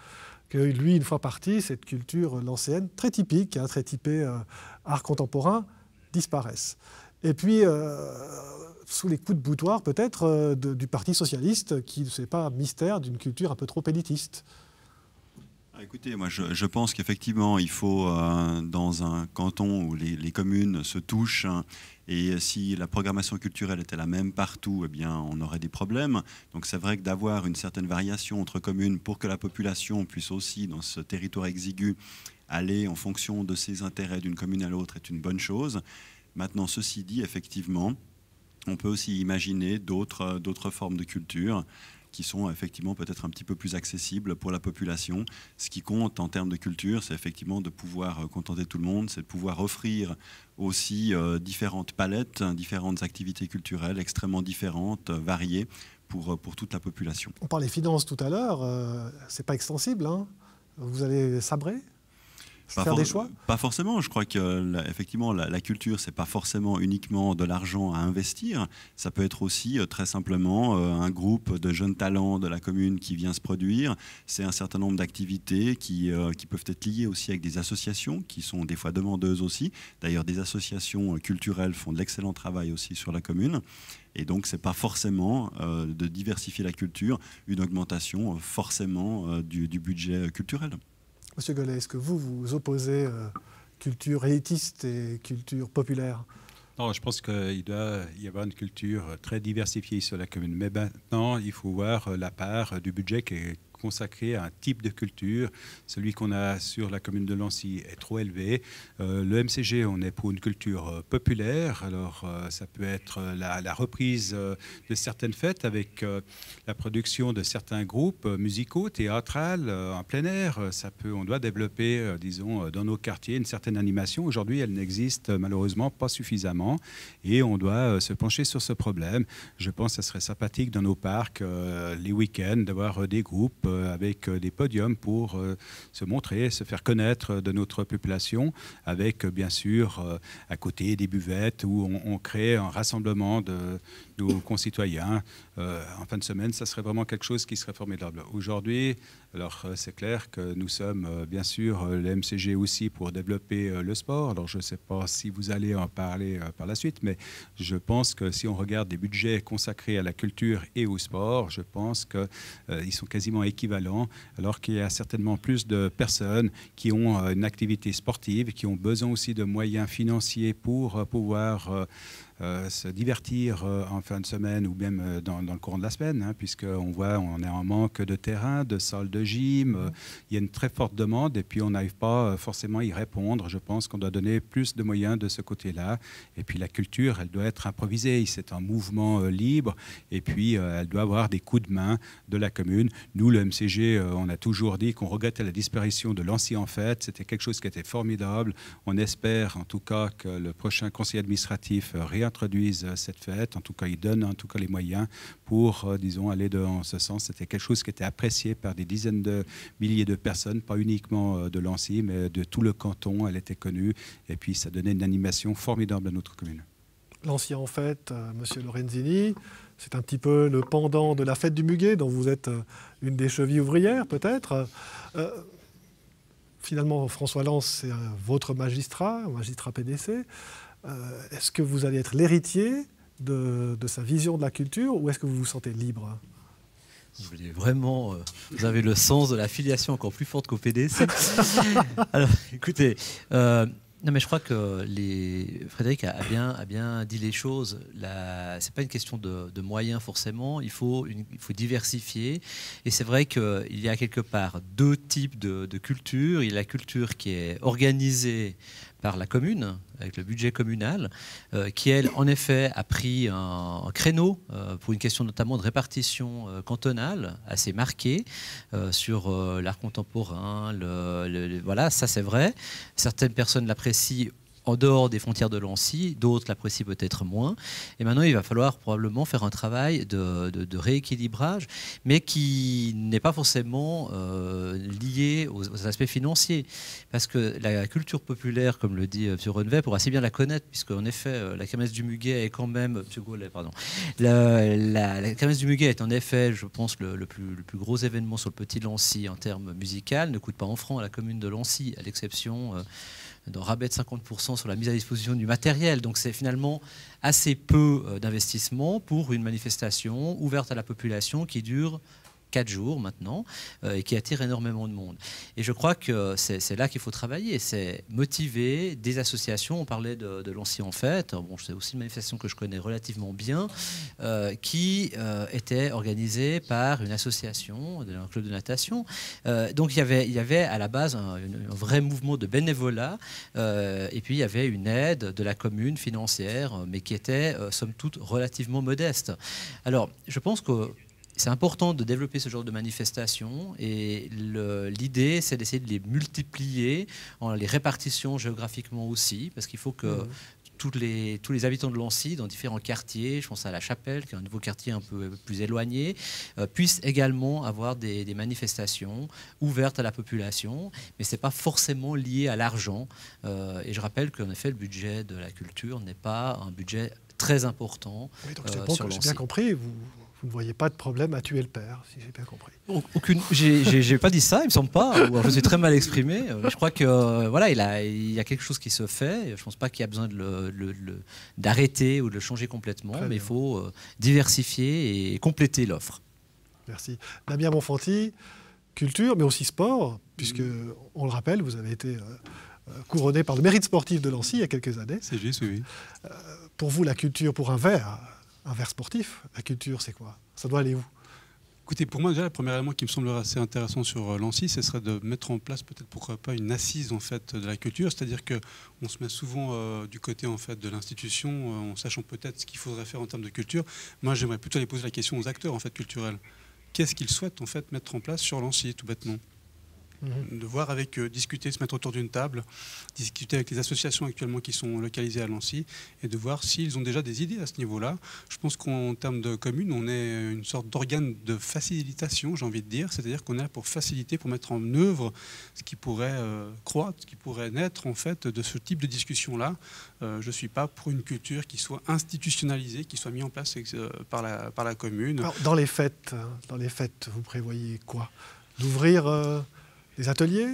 que lui, une fois parti, cette culture lancéenne, très typique, très typée art contemporain, disparaisse. Et puis, sous les coups de boutoir, peut-être, du Parti socialiste, qui ne sait pas mystère d'une culture un peu trop élitiste. Écoutez, moi je pense qu'effectivement il faut, dans un canton où les communes se touchent, et si la programmation culturelle était la même partout, eh bien on aurait des problèmes. Donc c'est vrai que d'avoir une certaine variation entre communes pour que la population puisse aussi, dans ce territoire exigu, aller en fonction de ses intérêts d'une commune à l'autre est une bonne chose. Maintenant, ceci dit, effectivement, on peut aussi imaginer d'autres formes de culture qui sont effectivement peut-être un petit peu plus accessibles pour la population. Ce qui compte en termes de culture, c'est effectivement de pouvoir contenter tout le monde, c'est de pouvoir offrir aussi différentes palettes, différentes activités culturelles extrêmement différentes, variées pour toute la population. On parlait finances tout à l'heure, c'est pas extensible, hein. Vous allez sabrer ? Faire des choix ? Pas forcément. Je crois que effectivement, la culture, c'est pas forcément uniquement de l'argent à investir. Ça peut être aussi très simplement un groupe de jeunes talents de la commune qui vient se produire. C'est un certain nombre d'activités qui peuvent être liées aussi avec des associations qui sont des fois demandeuses aussi. D'ailleurs, des associations culturelles font de l'excellent travail aussi sur la commune. Et donc, ce n'est pas forcément de diversifier la culture, une augmentation forcément du budget culturel. Monsieur Gollet, est-ce que vous opposez culture élitiste et culture populaire ? Non, je pense qu'il doit y avoir une culture très diversifiée sur la commune. Mais maintenant, il faut voir la part du budget qui est consacré à un type de culture. Celui qu'on a sur la commune de Lancy est trop élevé. Le MCG, on est pour une culture populaire. Alors, ça peut être la reprise de certaines fêtes avec la production de certains groupes musicaux, théâtrales, en plein air. On doit développer, disons, dans nos quartiers une certaine animation. Aujourd'hui, elle n'existe malheureusement pas suffisamment et on doit se pencher sur ce problème. Je pense que ce serait sympathique dans nos parcs, les week-ends, d'avoir des groupes avec des podiums pour se montrer, se faire connaître de notre population, avec bien sûr à côté des buvettes où on crée un rassemblement de nos concitoyens. En fin de semaine, ça serait vraiment quelque chose qui serait formidable. Aujourd'hui, alors c'est clair que nous sommes bien sûr le MCG aussi pour développer le sport. Alors je ne sais pas si vous allez en parler par la suite, mais je pense que si on regarde des budgets consacrés à la culture et au sport, je pense qu'ils sont quasiment équivalents, alors qu'il y a certainement plus de personnes qui ont une activité sportive, qui ont besoin aussi de moyens financiers pour pouvoir se divertir en fin de semaine ou même dans le courant de la semaine, hein, puisqu'on voit on est en manque de terrain, de salles de gym, il y a une très forte demande et puis on n'arrive pas forcément à y répondre. Je pense qu'on doit donner plus de moyens de ce côté-là. Et puis la culture, elle doit être improvisée, c'est un mouvement libre et puis elle doit avoir des coups de main de la commune. Nous, le MCG, on a toujours dit qu'on regrettait la disparition de l'Ancy en fête. C'était quelque chose qui était formidable. On espère en tout cas que le prochain conseil administratif réintroduise cette fête. En tout cas, il donne en tout cas les moyens pour, disons, aller dans ce sens. C'était quelque chose qui était apprécié par des dizaines de milliers de personnes, pas uniquement de Lancy, mais de tout le canton. Elle était connue et puis ça donnait une animation formidable à notre commune. Lancy en fête, Monsieur Lorenzini, c'est un petit peu le pendant de la fête du Muguet, dont vous êtes une des chevilles ouvrières, peut-être. Finalement, François Lens, c'est votre magistrat, un magistrat PDC. Est-ce que vous allez être l'héritier de sa vision de la culture, ou est-ce que vous vous sentez libre? Vous voulez vraiment, vous avez le sens de la filiation encore plus forte qu'au PDC. Alors, écoutez, non, mais je crois que Frédéric a bien dit les choses. C'est pas une question de moyens forcément. Il faut diversifier. Et c'est vrai qu'il y a quelque part deux types de culture. Il y a la culture qui est organisée par la commune, avec le budget communal, qui, elle, en effet, a pris un créneau pour une question notamment de répartition cantonale assez marquée sur l'art contemporain. Voilà, ça c'est vrai. Certaines personnes l'apprécient en dehors des frontières de Lancy, d'autres l'apprécient peut-être moins. Et maintenant, il va falloir probablement faire un travail de rééquilibrage, mais qui n'est pas forcément lié aux aspects financiers. Parce que la culture populaire, comme le dit M. Renevet, pour assez bien la connaître, puisque en effet, la kermesse du Muguet est quand même... M. Gaulet, pardon. La kermesse du Muguet est en effet, je pense, le plus gros événement sur le petit Lancy en termes musical, ne coûte pas un franc à la commune de Lancy, à l'exception... d'un rabais de 50% sur la mise à disposition du matériel. Donc c'est finalement assez peu d'investissement pour une manifestation ouverte à la population qui dure 4 jours maintenant et qui attire énormément de monde. Et je crois que c'est là qu'il faut travailler, c'est motiver des associations. On parlait de Lancy en Fête, bon, c'est aussi une manifestation que je connais relativement bien, qui était organisée par une association, un club de natation. Donc il y avait à la base un vrai mouvement de bénévolat et puis il y avait une aide de la commune financière, mais qui était somme toute relativement modeste. Alors je pense que c'est important de développer ce genre de manifestations et l'idée, c'est d'essayer de les multiplier en les répartissant géographiquement aussi, parce qu'il faut que tous les habitants de Lancy, dans différents quartiers, je pense à La Chapelle, qui est un nouveau quartier un peu plus éloigné, puissent également avoir des manifestations ouvertes à la population, mais ce n'est pas forcément lié à l'argent. Et je rappelle qu'en effet, le budget de la culture n'est pas un budget très important sur Lancy. J'ai bien compris, vous ne voyez pas de problème à tuer le père, si j'ai bien compris. Aucune. J'ai pas dit ça, il me semble pas. Ou alors je suis très mal exprimé. Je crois que voilà, il y a quelque chose qui se fait. Je pense pas qu'il y a besoin d'arrêter ou de le changer complètement, mais il faut diversifier et compléter l'offre. Merci. Damien Bonfanti, culture, mais aussi sport, puisque on le rappelle, vous avez été couronné par le mérite sportif de Lancy il y a quelques années. C'est juste, oui. Pour vous, la culture, pour un verre sportif, la culture, c'est quoi? Ça doit aller où? Écoutez, pour moi, déjà, le premier élément qui me semblerait assez intéressant sur Lancy, ce serait de mettre en place, peut-être pourquoi pas, une assise en fait, de la culture. C'est-à-dire qu'on se met souvent du côté en fait, de l'institution, en sachant peut-être ce qu'il faudrait faire en termes de culture. Moi, j'aimerais plutôt aller poser la question aux acteurs en fait, culturels. Qu'est-ce qu'ils souhaitent en fait, mettre en place sur Lancy, tout bêtement? De voir avec eux, discuter, se mettre autour d'une table, discuter avec les associations actuellement qui sont localisées à Lancy et de voir s'ils ont déjà des idées à ce niveau-là. Je pense qu'en termes de commune, on est une sorte d'organe de facilitation, j'ai envie de dire, c'est-à-dire qu'on est là pour faciliter, pour mettre en œuvre ce qui pourrait croître, ce qui pourrait naître en fait de ce type de discussion-là. Je ne suis pas pour une culture qui soit institutionnalisée, qui soit mise en place par la commune. Alors, dans les fêtes, vous prévoyez quoi? D'ouvrir des ateliers?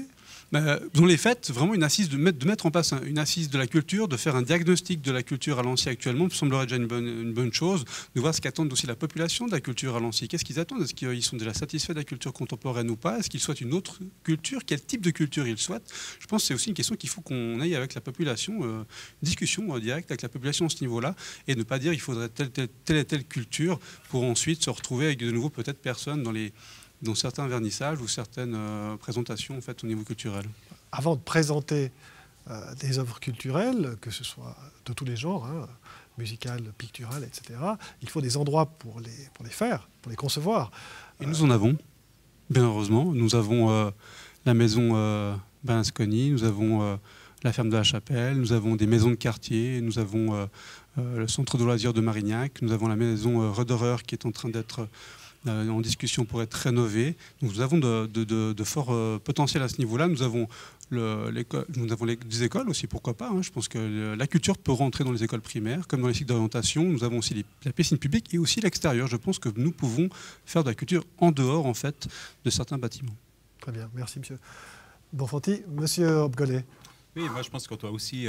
Dans les fêtes, vraiment une assise de mettre en place une assise de la culture, de faire un diagnostic de la culture à Lancy actuellement, me semblerait déjà une bonne chose, de voir ce qu'attendent aussi la population de la culture à Lancy. Qu'est-ce qu'ils attendent? Est-ce qu'ils sont déjà satisfaits de la culture contemporaine ou pas? Est-ce qu'ils souhaitent une autre culture? Quel type de culture ils souhaitent? Je pense que c'est aussi une question qu'il faut qu'on aille avec la population, une discussion directe avec la population à ce niveau-là, et ne pas dire qu'il faudrait telle et telle culture pour ensuite se retrouver avec de nouveau peut-être personnes dans certains vernissages ou certaines présentations en fait, au niveau culturel. Avant de présenter des œuvres culturelles, que ce soit de tous les genres, musicales, picturales, etc., il faut des endroits pour les faire, pour les concevoir. Et nous en avons, bien heureusement. Nous avons la maison Berlusconi, nous avons la ferme de la Chapelle, nous avons des maisons de quartier, nous avons le centre de loisirs de Marignac, nous avons la maison Roderer qui est en train d'être en discussion pour être rénové. Donc nous avons de forts potentiels à ce niveau-là. Nous avons des écoles aussi, pourquoi pas. Je pense que la culture peut rentrer dans les écoles primaires, comme dans les cycles d'orientation. Nous avons aussi la piscine publique et aussi l'extérieur. Je pense que nous pouvons faire de la culture en dehors, en fait, de certains bâtiments. Très bien, merci monsieur Bonfanti. Monsieur Hopgolet. Oui, moi je pense qu'on doit aussi,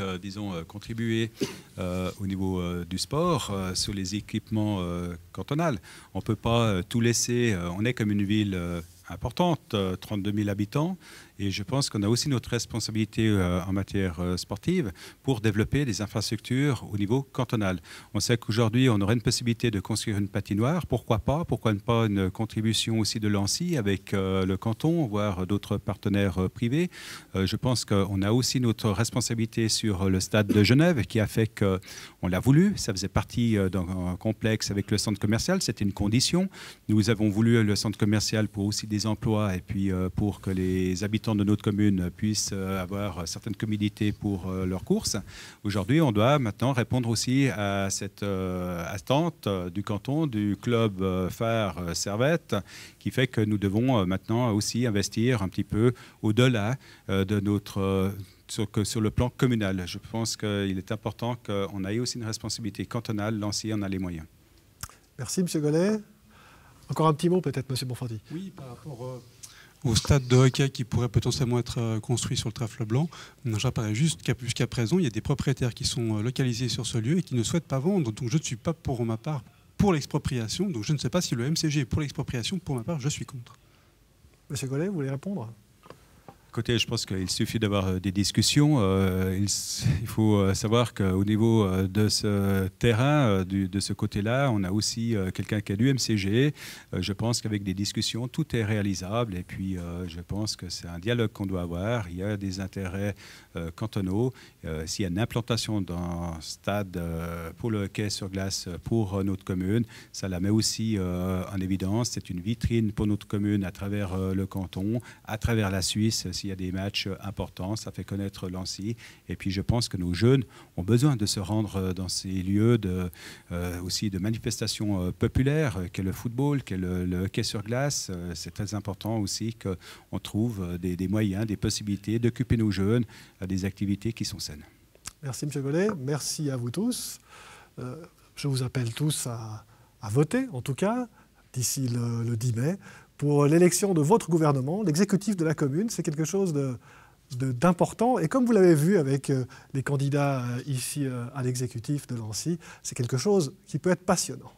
contribuer au niveau du sport sur les équipements cantonaux. On ne peut pas tout laisser. On est comme une ville importante, 32 000 habitants. Et je pense qu'on a aussi notre responsabilité en matière sportive pour développer des infrastructures au niveau cantonal. On sait qu'aujourd'hui, on aurait une possibilité de construire une patinoire. Pourquoi pas? Pourquoi ne pas une contribution aussi de l'ANSSI avec le canton, voire d'autres partenaires privés? Je pense qu'on a aussi notre responsabilité sur le stade de Genève qui a fait qu'on l'a voulu. Ça faisait partie d'un complexe avec le centre commercial. C'était une condition. Nous avons voulu le centre commercial pour aussi des emplois et puis pour que les habitants de notre commune puissent avoir certaines commodités pour leurs courses. Aujourd'hui, on doit maintenant répondre aussi à cette attente du canton, du club phare Servette, qui fait que nous devons maintenant aussi investir un petit peu au-delà de notre... sur le plan communal. Je pense qu'il est important qu'on ait aussi une responsabilité cantonale. L'ANSSI en a les moyens. Merci, M. Gollet. Encore un petit mot peut-être, M. Bonfanti. Oui, par rapport au stade de hockey qui pourrait potentiellement être construit sur le trèfle blanc, j'apparaît juste jusqu'à présent, il y a des propriétaires qui sont localisés sur ce lieu et qui ne souhaitent pas vendre. Donc je ne suis pas pour ma part pour l'expropriation. Donc je ne sais pas si le MCG est pour l'expropriation. Pour ma part, je suis contre. M. Gollet, vous voulez répondre ? Écoutez, je pense qu'il suffit d'avoir des discussions. Il faut savoir qu'au niveau de ce terrain, de ce côté-là, on a aussi quelqu'un qui a l'UMCG. Je pense qu'avec des discussions, tout est réalisable. Et puis, je pense que c'est un dialogue qu'on doit avoir. Il y a des intérêts cantonaux. S'il y a une implantation d'un stade pour le hockey sur glace pour notre commune, ça la met aussi en évidence. C'est une vitrine pour notre commune à travers le canton, à travers la Suisse. S'il y a des matchs importants, ça fait connaître l'ANSSI. Et puis je pense que nos jeunes ont besoin de se rendre dans ces lieux aussi de manifestations populaires, qu'est le football, qu'est le hockey sur glace. C'est très important aussi qu'on trouve des moyens, des possibilités d'occuper nos jeunes à des activités qui sont saines. Merci M. Gollet, merci à vous tous. Je vous appelle tous à voter, en tout cas, d'ici le 10 mai, pour l'élection de votre gouvernement, l'exécutif de la commune. C'est quelque chose d'important. Et comme vous l'avez vu avec les candidats ici à l'exécutif de l'ANSSI, c'est quelque chose qui peut être passionnant.